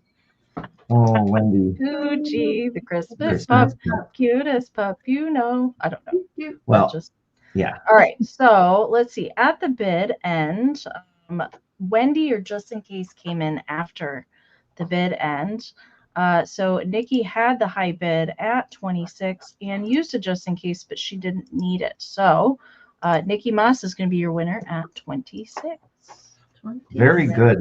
Oh, Wendy. Poochie the Christmas Christmas pup, cutest pup you know. I don't know. Well, just yeah. all right. So let's see. At the bid end, Wendy or Just In Case came in after the bid end. So Nikki had the high bid at 26 and used a Just In Case, but she didn't need it. So Nikki Moss is going to be your winner at 26. Very good.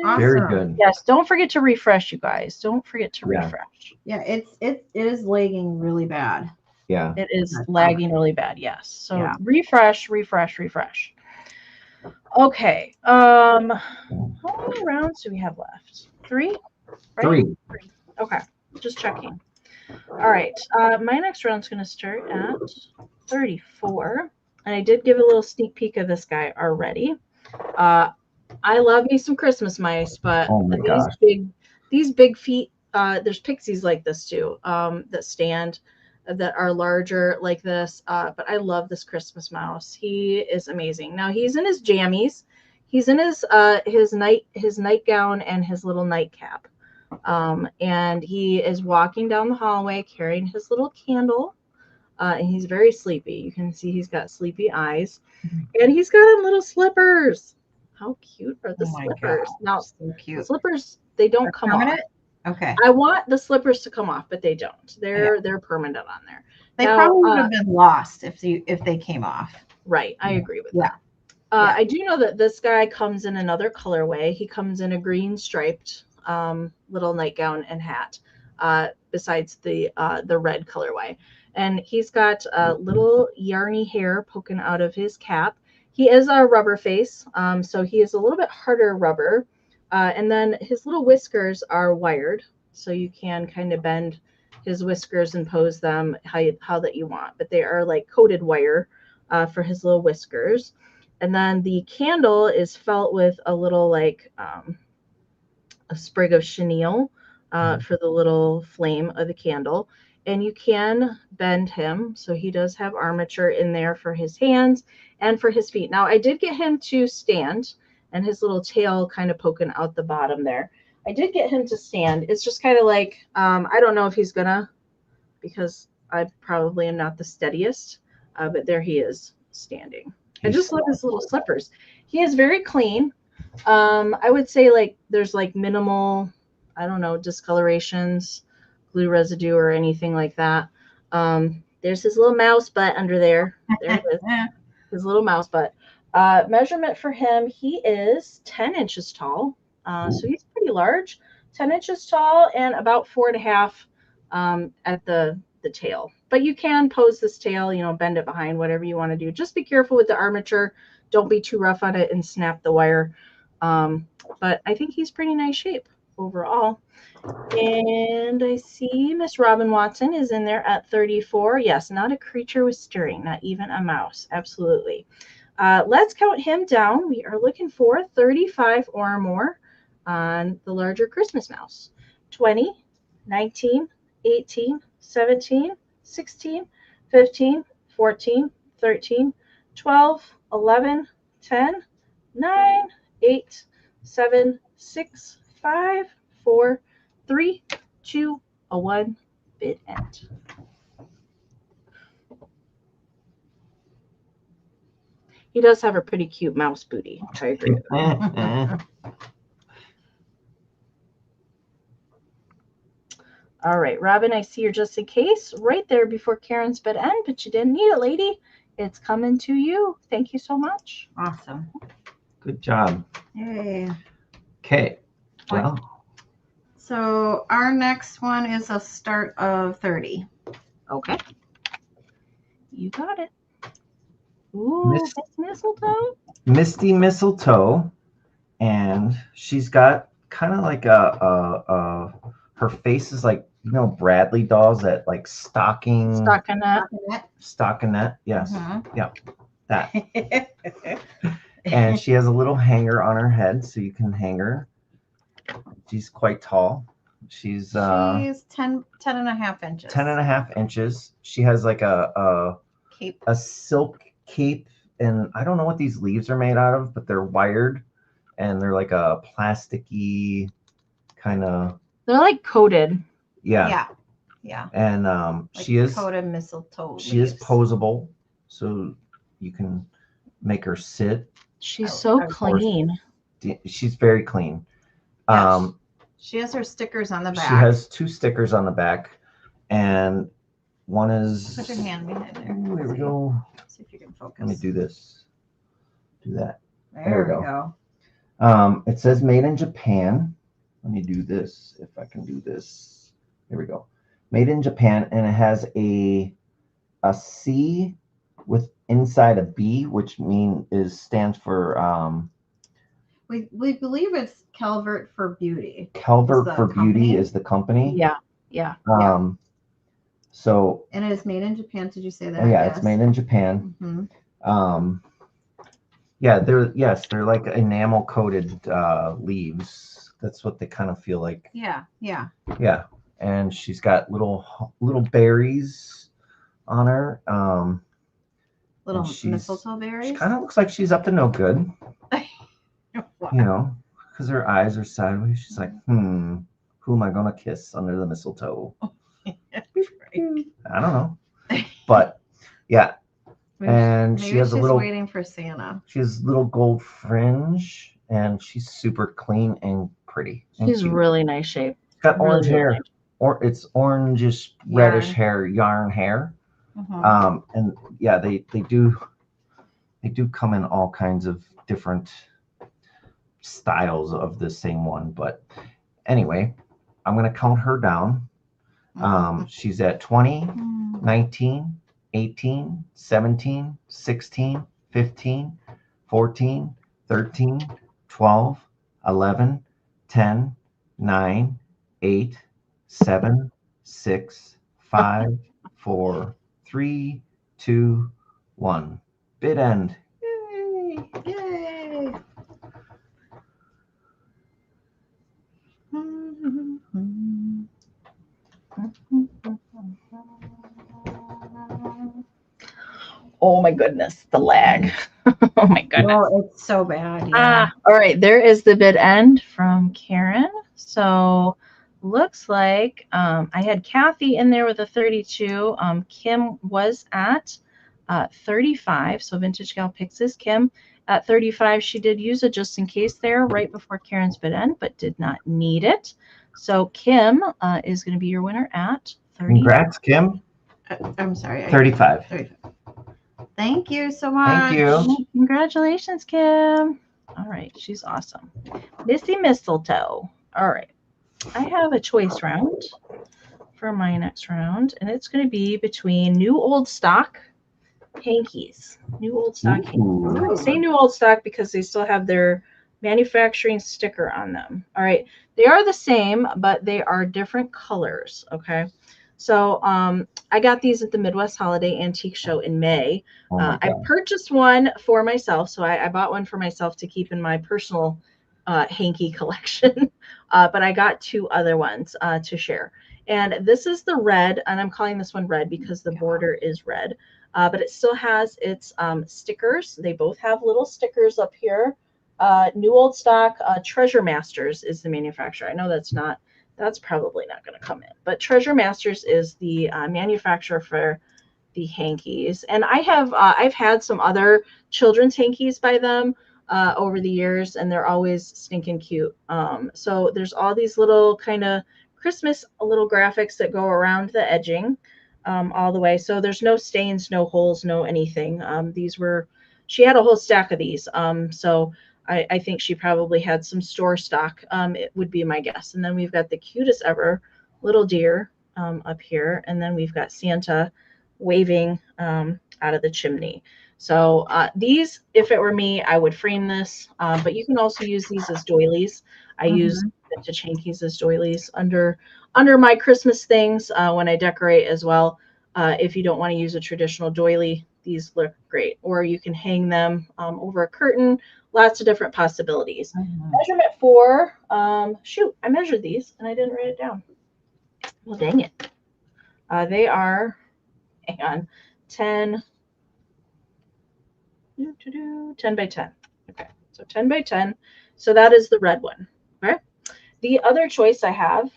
Awesome. Very good. Yes, don't forget to refresh, you guys. Don't forget to Yeah. refresh. Yeah, it is lagging really bad. Yeah. It is lagging really bad, yes. So Yeah. refresh. Okay. How many rounds do we have left? 3? Right? 3. Okay. Just checking. All right. My next round's going to start at 34. And I did give a little sneak peek of this guy already. I love me some Christmas mice, but Oh my gosh. these big feet, there's pixies like this too, that stand, that are larger like this. But I love this Christmas mouse. He is amazing. Now he's in his jammies. He's in his nightgown and his little nightcap. And he is walking down the hallway carrying his little candle. And he's very sleepy. You can see he's got sleepy eyes. And he's got on little slippers. How cute are the slippers? Now, So cute. slippers, they don't come permanent? off. Okay. I want the slippers to come off, but they don't. They're permanent on there. They Now, probably would have been lost if they came off. Right. I agree with Yeah. that. I do know that this guy comes in another colorway. He comes in a green striped little nightgown and hat. But besides the red colorway. And he's got a little yarny hair poking out of his cap. He is a rubber face, so he is a little bit harder rubber. And then his little whiskers are wired, so you can kind of bend his whiskers and pose them how that you want. But they are like coated wire for his little whiskers. And then the candle is felt with a little like a sprig of chenille for the little flame of the candle. And you can bend him, so he does have armature in there for his hands and for his feet. Now, I did get him to stand, and his little tail kind of poking out the bottom there. I did get him to stand. It's just kind of like, I don't know if he's gonna, because I probably am not the steadiest, but there he is standing. I just love his little slippers. He is very clean. I would say like there's like minimal, I don't know, discolorations, glue residue or anything like that. There's his little mouse butt under there. There it is. His little mouse butt. Measurement for him, he is 10 inches tall. So he's pretty large, 10 inches tall and about 4.5 at the tail. But you can pose this tail, you know, bend it behind, whatever you want to do. Just be careful with the armature. Don't be too rough on it and snap the wire. But I think he's pretty nice shape overall. And I see Miss Robin Watson is in there at 34. Yes, not a creature with stirring, not even a mouse. Absolutely. Let's count him down. We are looking for 35 or more on the larger Christmas mouse. 20, 19, 18, 17, 16, 15, 14, 13, 12, 11, 10, 9, 8, 7, 6, 5, 4, 3, 2, 1, bid end. He does have a pretty cute mouse booty. I agree with that. All right, Robin, I see you're just in case right there before Karen's bid end, but you didn't need it, lady. It's coming to you. Thank you so much. Awesome. Good job. Yay. Okay. Well, so our next one is a start of 30. Okay. You got it. Ooh, mistletoe. Misty Mistletoe, and she's got kind of like her face is like, you know, Bradley dolls that like stockinette. Yes. Yeah. That. And she has a little hanger on her head, so you can hang her. She's quite tall. She's 10 and a half inches. 10 and a half inches. She has like a cape, a silk cape, and I don't know what these leaves are made out of, but they're wired, and they're like a plasticky kind of. They're like coated. Yeah. And like she is coated mistletoe. She is posable, so you can make her sit. She's so clean. She's very clean. Yes. She has her stickers on the back. She has 2 stickers on the back, and one is. Put your hand behind there. Ooh, here we go. See if you can focus. Let me do this. Do that. There we go. It says made in Japan. Let me do this. If I can do this. Here we go. Made in Japan, and it has a C with inside a B, which stands for. We believe it's Calvert for Beauty. Calvert for Beauty is the company. Yeah. So. And it is made in Japan. Did you say that? Oh, yeah, it's made in Japan. Mm-hmm. Yeah, they're like enamel coated leaves. That's what they kind of feel like. Yeah. Yeah, and she's got little berries on her. Little mistletoe berries. She kind of looks like she's up to no good. Wow. You know, because her eyes are sideways. She's like, who am I gonna kiss under the mistletoe? I don't know, but yeah. And she has a little. Waiting for Santa. She has little gold fringe, and she's super clean and pretty. She's really nice shape. She's got orange hair, or it's orangish reddish hair, yarn hair. And yeah, they do come in all kinds of different styles of the same one. But anyway, I'm gonna count her down. She's at 20, 19, 18, 17, 16, 15, 14, 13, 12, 11, 10, 9, 8, 7, 6, 5, 4, 3, 2, 1. Bid end. Yay! Yay! Oh my goodness, the lag. Oh my goodness. Oh, it's so bad. Yeah. All right, there is the bid end from Karen. So looks like I had Kathy in there with a 32. Kim was at 35. So Vintage Gal Picks is Kim at 35. She did use a just in case there right before Karen's bid end, but did not need it. So Kim is going to be your winner at 30. Congrats, Kim. I'm sorry. 35. 35. Thank you so much. Thank you. Congratulations, Kim. All right, she's awesome. Missy Mistletoe. All right, I have a choice round for my next round, and it's going to be between new old stock hankies. New old stock hankies. I say new old stock because they still have their manufacturing sticker on them. All right, they are the same, but they are different colors. Okay. So I got these at the Midwest Holiday Antique Show in May. I purchased one for myself. So I bought one for myself to keep in my personal hanky collection. But I got two other ones to share. And this is the red, and I'm calling this one red because the border is red. But it still has its stickers. They both have little stickers up here. New old stock. Treasure Masters is the manufacturer. I know that's probably not going to come in. But Treasure Masters is the manufacturer for the hankies. And I've had some other children's hankies by them over the years, and they're always stinking cute. So there's all these little kind of Christmas little graphics that go around the edging all the way. So there's no stains, no holes, no anything. She had a whole stack of these. So I think she probably had some store stock. It would be my guess. And then we've got the cutest ever little deer up here. And then we've got Santa waving out of the chimney. So these, if it were me, I would frame this. But you can also use these as doilies. I use vintage hankies as doilies under my Christmas things when I decorate as well. If you don't want to use a traditional doily, these look great. Or you can hang them over a curtain. Lots of different possibilities. Measurement for, shoot, I measured these and I didn't write it down. Well, dang it. They are, hang on, 10 by 10. Okay, so 10 by 10. So that is the red one. Okay. The other choice I have,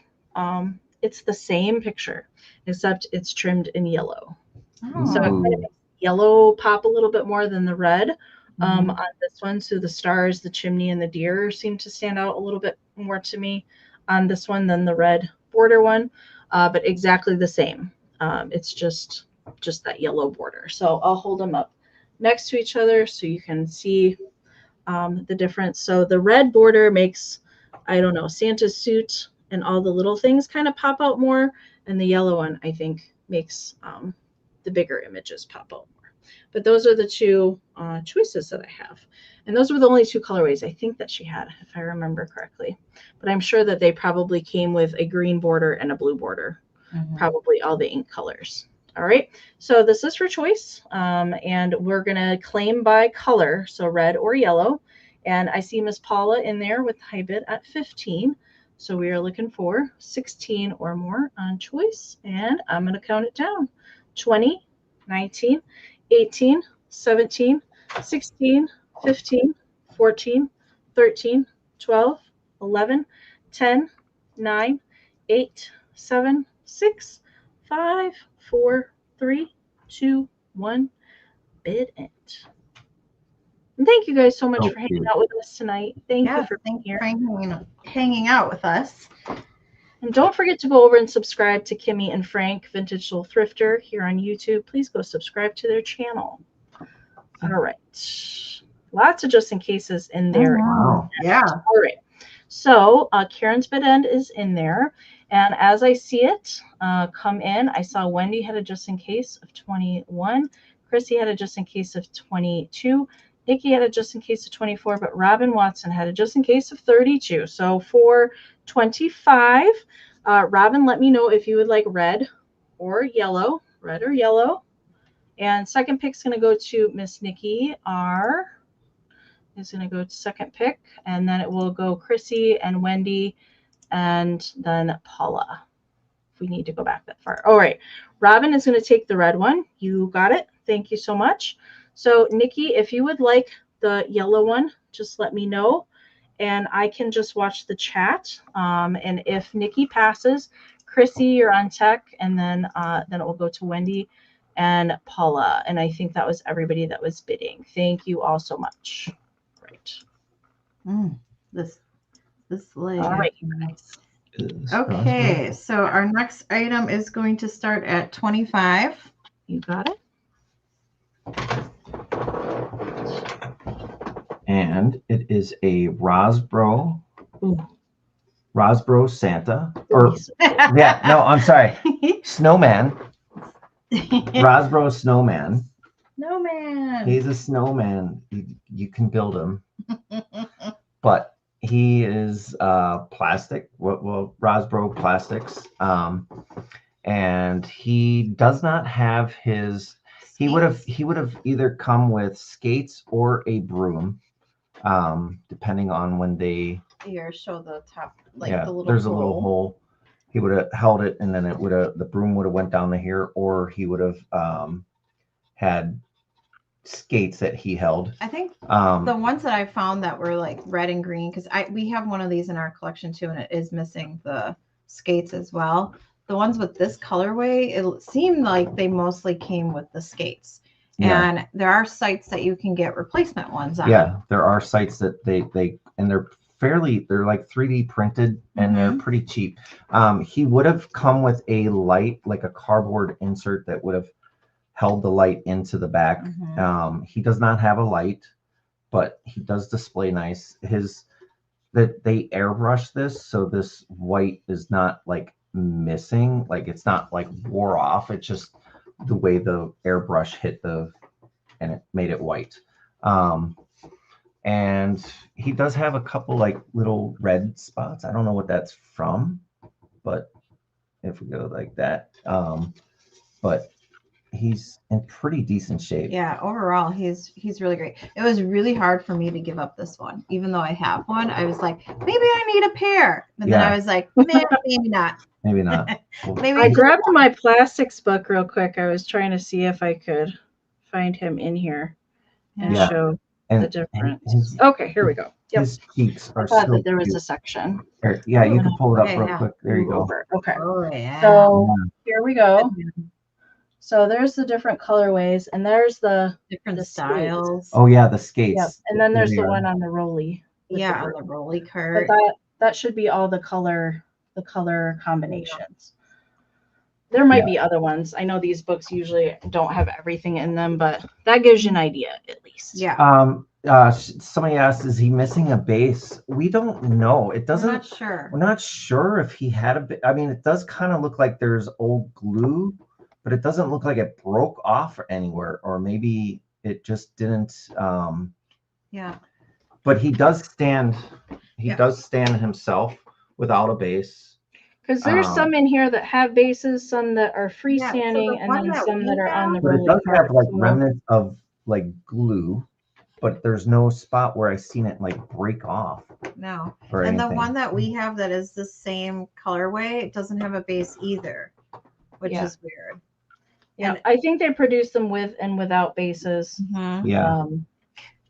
it's the same picture, except it's trimmed in yellow. So it kind of makes yellow pop a little bit more than the red. On this one, so the stars, the chimney, and the deer seem to stand out a little bit more to me on this one than the red border one, but exactly the same. It's just that yellow border. So I'll hold them up next to each other so you can see the difference. So the red border makes, I don't know, Santa's suit and all the little things kind of pop out more, and the yellow one, I think, makes the bigger images pop out more. But those are the two choices that I have. And those were the only two colorways I think that she had, if I remember correctly. But I'm sure that they probably came with a green border and a blue border, probably all the ink colors. All right, so this is for choice. And we're going to claim by color, so red or yellow. And I see Miss Paula in there with high bid at 15. So we are looking for 16 or more on choice. And I'm going to count it down. 20, 19, 18, 17, 16, 15, 14, 13, 12, 11, 10, 9, 8, 7, 6, 5, 4, 3, 2, 1. Bid end. And thank you guys so much for hanging out with us tonight. Thank you for being here. Hanging out with us. And don't forget to go over and subscribe to Kime and Frank, Vintage Soul Thrifter, here on YouTube. Please go subscribe to their channel. All right. Lots of just in cases in there. Wow. Yeah. All right. So Karen's bid end is in there. And as I see it come in, I saw Wendy had a just in case of 21. Chrissy had a just in case of 22. Nikki had a just in case of 24, but Robin Watson had a just in case of 32. So for 25, Robin, let me know if you would like red or yellow. And second pick's going to go to Miss Nikki R. Is going to go to second pick, and then it will go Chrissy and Wendy, and then Paula. If we need to go back that far. All right, Robin is going to take the red one. You got it. Thank you so much. So Nikki, if you would like the yellow one, just let me know, and I can just watch the chat. And if Nikki passes, Chrissy, you're on tech, and then it will go to Wendy and Paula. And I think that was everybody that was bidding. Thank you all so much. Right. This lady. All right. Okay, so our next item is going to start at 25. You got it. And it is a Rosbro Santa. Or yeah, no, I'm sorry. Snowman. Rosbro Snowman. Snowman. He's a snowman. You can build him. But he is plastic. Well, Rosbro plastics. And he does not have his he would have either come with skates or a broom. Depending on when they here, show the top, like yeah, the little there's hole. a little hole. He would have held it, and then it would have the broom would have went down to here, or he would have had skates that he held. I think the ones that I found that were like red and green, because we have one of these in our collection too, and it is missing the skates as well. The ones with this colorway, it seemed like they mostly came with the skates. Yeah. And there are sites that you can get replacement ones on. Yeah, there are sites that they and they're like 3D printed, and they're pretty cheap. He would have come with a light, like a cardboard insert that would have held the light into the back. He does not have a light, but he does display nice. That they airbrush this, so this white is not like missing, like it's not like wore off. It's just the way the airbrush hit and it made it white. And he does have a couple like little red spots. I don't know what that's from, but if we go like that, but he's in pretty decent shape. Yeah, overall he's really great. It was really hard for me to give up this one, even though I have one. I was like, maybe I need a pair, and then I was like, maybe not. Maybe not. Maybe I grabbed my plastics book real quick. I was trying to see if I could find him in here and show the difference. Okay, here we go. Yep. His cheeks are I thought so that there was cute. a section. Yeah, you can pull it up real Yeah. quick. There you go. Okay. Oh, yeah. So here we go. So there's the different colorways, and there's the different skates. styles. Oh yeah, the skates. Yep. And then there's There the they are. one on the rolly. Yeah, on the rolly cart. But that should be all the color combinations. There might be other ones. I know these books usually don't have everything in them, but that gives you an idea at least. Yeah. Somebody asked, is he missing a base? We don't know. It doesn't. I'm not sure. We're not sure if he had a. I mean, it does kind of look like there's old glue, but it doesn't look like it broke off anywhere, or maybe it just didn't. Yeah. But he does stand. He does stand himself without a base. Because there's some in here that have bases, some that are freestanding, and then some that are on the But it rolling does have cart. like remnants of like glue, but there's no spot where I've seen it like break off. No. Or And anything. the one that we have that is the same colorway, it doesn't have a base either, which is weird. Yeah, I think they produce them with and without bases. Yeah.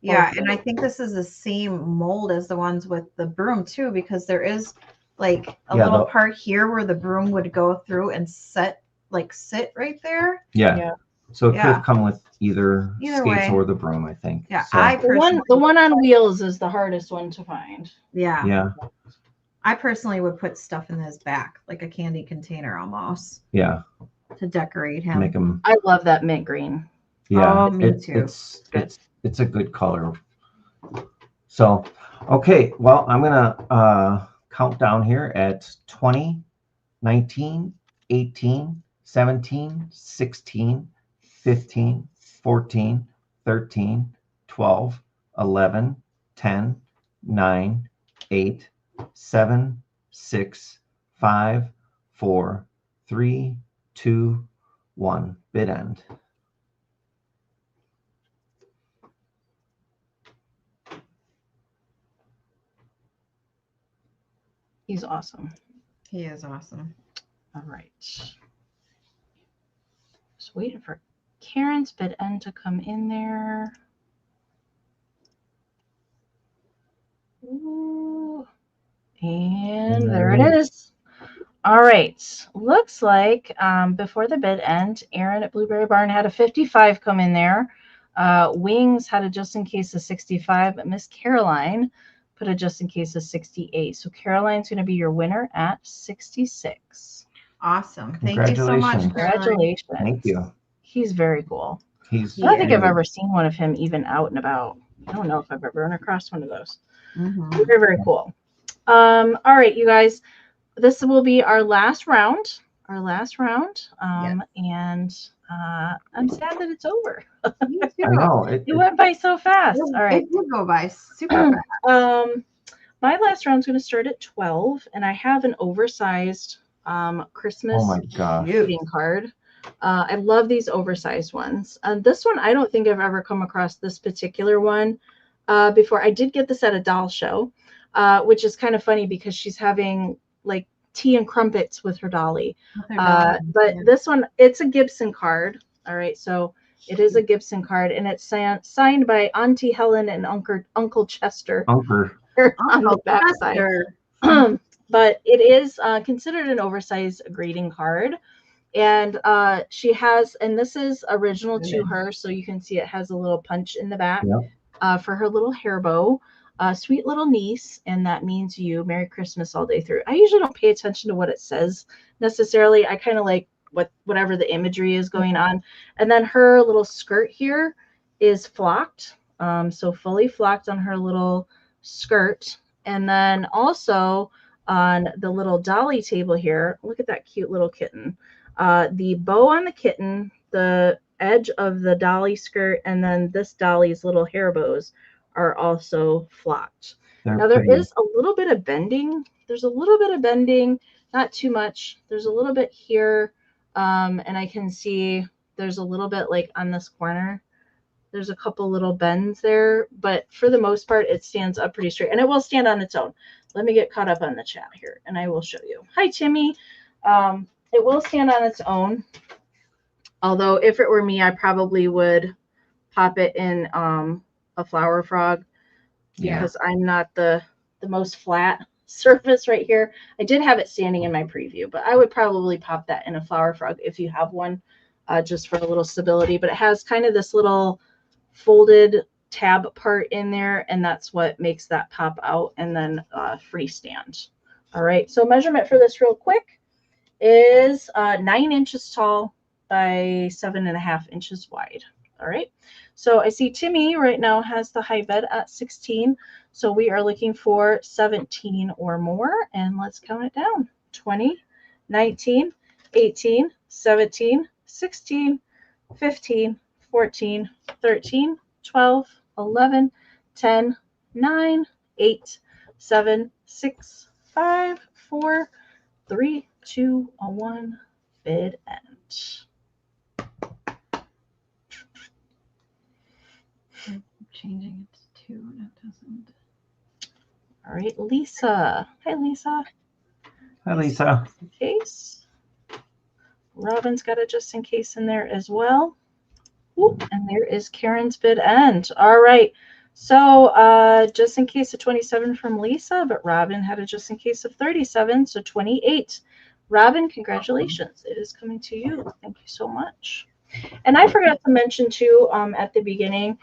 Yeah, and I think this is the same mold as the ones with the broom too, because there is like a little part here where the broom would go through and sit right there. Yeah. So it could have come with either skates way. or the broom, I think. Yeah, So, The one on wheels is the hardest one to find. Yeah. Yeah. I personally would put stuff in his back, like a candy container almost. Yeah. To decorate him. Make him. I love that mint green. Yeah. Oh, me too. It's a good color. So, okay, well, I'm gonna count down here at 20, 19, 18, 17, 16, 15, 14, 13, 12, 11, 10, 9, 8, 7, 6, 5, 4, 3, 2, 1. Bid end. He's awesome. He is awesome. All right. Just waiting for Karen's bid end to come in there. Ooh. And there it is. All right. Looks like before the bid end, Aaron at Blueberry Barn had a 55 come in there. Wings had a just in case of 65, but Miss Caroline put a just in case of 68. So Caroline's going to be your winner at 66. Awesome. Thank you so much. Congratulations. Thank you. He's very cool. I He's don't think I've ever seen one of him even out and about. I don't know if I've ever run across one of those. Very, very cool. All right, you guys, this will be our last round. And I'm sad that it's over. You too. I know. It went by so fast. All right. It did go by super fast. My last round's going to start at 12, and I have an oversized Christmas greeting card. I love these oversized ones. This one, I don't think I've ever come across this particular one before. I did get this at a doll show, which is kind of funny because she's having like tea and crumpets with her dolly. But this one, it's a Gibson card. All right, so it is a Gibson card, and it's signed by Auntie Helen and Uncle Chester. On the backside. But it is considered an oversized greeting card. And she has, and this is original to her, so you can see it has a little punch in the back for her little hair bow. Sweet little niece, and that means you. Merry Christmas all day through. I usually don't pay attention to what it says necessarily. I kind of like whatever the imagery is going on. And then her little skirt here is flocked, so fully flocked on her little skirt. And then also on the little dolly table here, look at that cute little kitten. The bow on the kitten, the edge of the dolly skirt, and then this dolly's little hair bows are also flocked. Now there is a little bit of bending. There's a little bit of bending, not too much. There's a little bit here, and I can see there's a little bit like on this corner. There's a couple little bends there, but for the most part, it stands up pretty straight, and it will stand on its own. Let me get caught up on the chat here, and I will show you. Hi, Timmy. It will stand on its own, although if it were me, I probably would pop it in a flower frog because I'm not the most flat surface right here. I did have it standing in my preview, but I would probably pop that in a flower frog if you have one, just for a little stability. But it has kind of this little folded tab part in there, and that's what makes that pop out and then freestand. All right, so measurement for this real quick is 9 inches tall by 7.5 inches wide. All right, so I see Timmy right now has the high bed at 16, so we are looking for 17 or more, and let's count it down. 20, 19, 18, 17, 16, 15, 14, 13, 12, 11, 10, 9, 8, 7, 6, 5, 4, 3, 2, 1, bid end. Changing it to 2 and it doesn't. All right, Lisa. Hi, Lisa. Hi, Lisa. In case. Robin's got a just in case in there as well. Ooh, and there is Karen's bid end. All right. So just in case of 27 from Lisa, but Robin had a just in case of 37, so 28. Robin, congratulations. It is coming to you. Thank you so much. And I forgot to mention too at the beginning,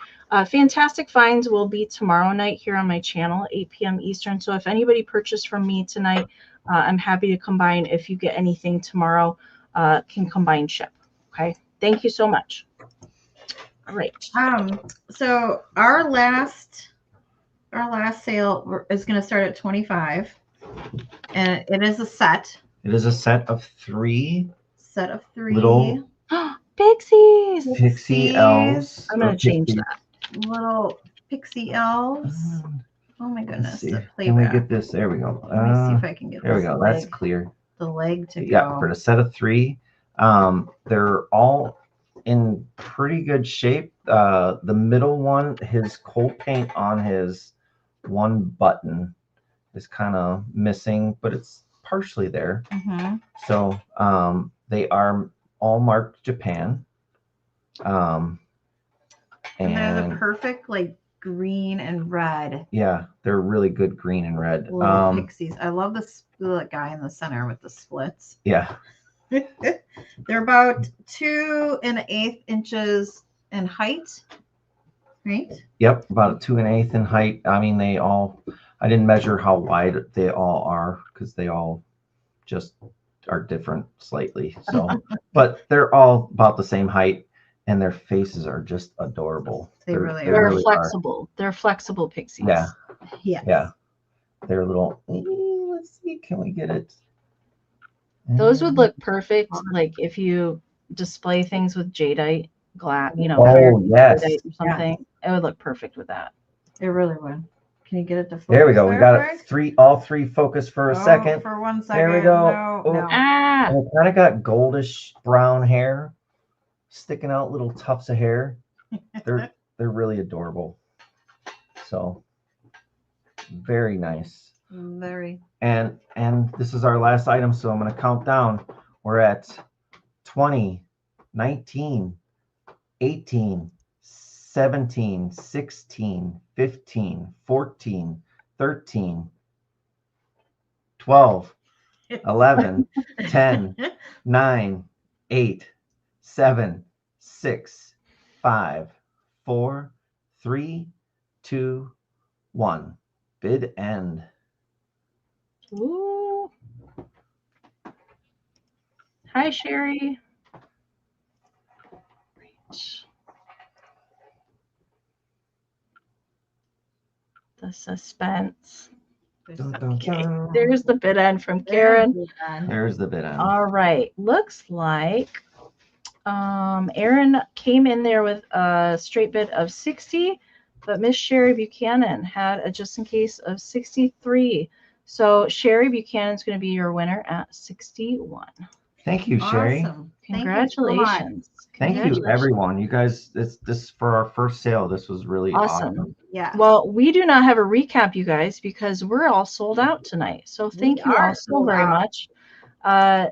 Fantastic Finds will be tomorrow night here on my channel, 8 p.m. Eastern. So if anybody purchased from me tonight, I'm happy to combine. If you get anything tomorrow, can combine ship. Okay. Thank you so much. All right. So our last our last sale is going to start at 25, and it is a set. It is a set of 3 little Pixies. pixie elves. I'm going to change that. Little pixie elves. Oh my goodness. See. The Can we playback. get this? There we go. Let me see if I can get There we this go. leg, That's clear. the leg to Yeah, go. for the set of 3. They're all in pretty good shape. The middle one, his cold paint on his one button is kind of missing, but it's partially there. Mm-hmm. So they are all marked Japan. And they're the perfect like green and red. Yeah, they're really good green and red. Little pixies. I love the guy in the center with the splits. Yeah. They're about 2 1/8 inches in height, right? Yep, about 2 1/8 in height. I mean, I didn't measure how wide they all are because they all just are different slightly. So, but they're all about the same height, and their faces are just adorable. They really are. They're really flexible. They're flexible pixies. Yeah. Yes. Yeah. They're little. Let's see. Can we get it? Those would look perfect, like if you display things with jadeite glass, Oh, yes. jadeite or something. It would look perfect with that. It really would. Can you get it to focus? There we go. We got Frank? it. All three focus for a second. For 1 second. There we go. No, Oh. no. Ah, And it kind of got goldish brown hair sticking out, little tufts of hair. They're really adorable. So very nice. Very. And this is our last item, so I'm going to count down. We're at 20, 19, 18, 17, 16, 15, 14, 13, 12, 11, 10, 9, 8, 7, 6, 5, 4, 3, 2, 1. Bid end. ooh. Hi, Sherry. The suspense. Dun, dun, Okay, dun. there's the bid end from Karen. There's the bid end. All right, looks like Aaron came in there with a straight bid of 60, but Miss Sherry Buchanan had a just in case of 63. So Sherry Buchanan's going to be your winner at 61. Thank you, Sherry. Awesome. Congratulations. Thank you, everyone. You guys, this for our first sale. This was really awesome. Yeah. Well, we do not have a recap, you guys, because we're all sold out tonight. So thank you all so very much.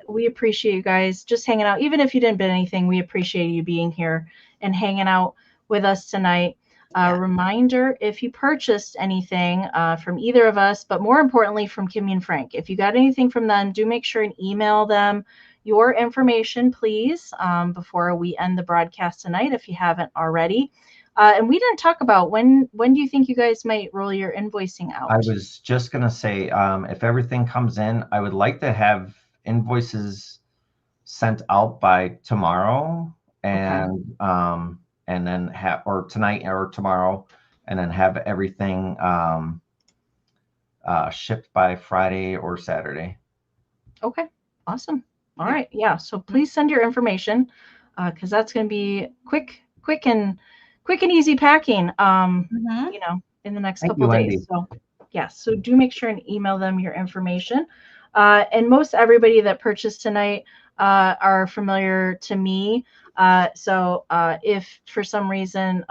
We appreciate you guys just hanging out. Even if you didn't bid anything, we appreciate you being here and hanging out with us tonight. Reminder, if you purchased anything from either of us, but more importantly from Kime and Frank, if you got anything from them, do make sure and email them your information, please, before we end the broadcast tonight, if you haven't already. And we didn't talk about when do you think you guys might roll your invoicing out? I was just going to say, if everything comes in, I would like to have invoices sent out by tomorrow and then or tonight or tomorrow, and then have everything shipped by Friday or Saturday. Okay, awesome. All right, yeah. So please send your information because that's going to be quick and easy packing. In the next couple of days. So so do make sure and email them your information. And most everybody that purchased tonight are familiar to me. So if for some reason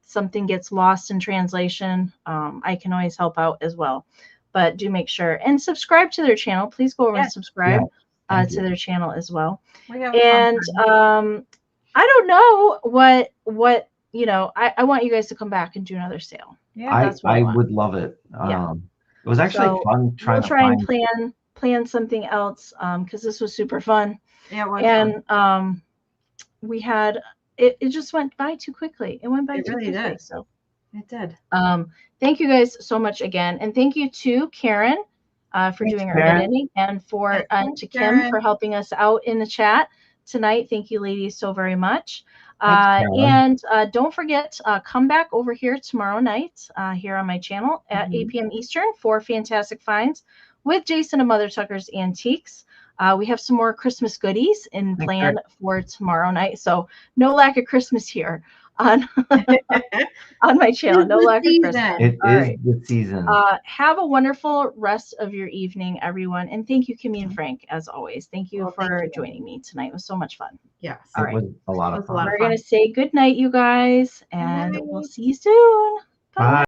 something gets lost in translation, I can always help out as well. But do make sure and subscribe to their channel. Please go over and subscribe to their channel as well. And I don't know what I want you guys to come back and do another sale. Yeah, I would love it. It was actually fun trying and plan something else because this was super fun. Yeah, it was and fun. We had it just went by too quickly. It went by too quickly. Did. So it did. Thank you guys so much again, and thank you to Karen for doing our editing, and to Kim for helping us out in the chat tonight. Thank you, ladies, so very much. Thanks, And don't forget, come back over here tomorrow night here on my channel at 8 p.m. Eastern for fantastic finds with Jason of Mother Tucker's Antiques. We have some more Christmas goodies in plan for tomorrow night. So no lack of Christmas here on on my channel. No lack of Christmas. It is the season. Have a wonderful rest of your evening, everyone. And thank you, Kime and Frank, as always. Thank you for joining me tonight. It was so much fun. Yes. It was a lot of fun. We're going to say good night, you guys, and we'll see you soon. Bye.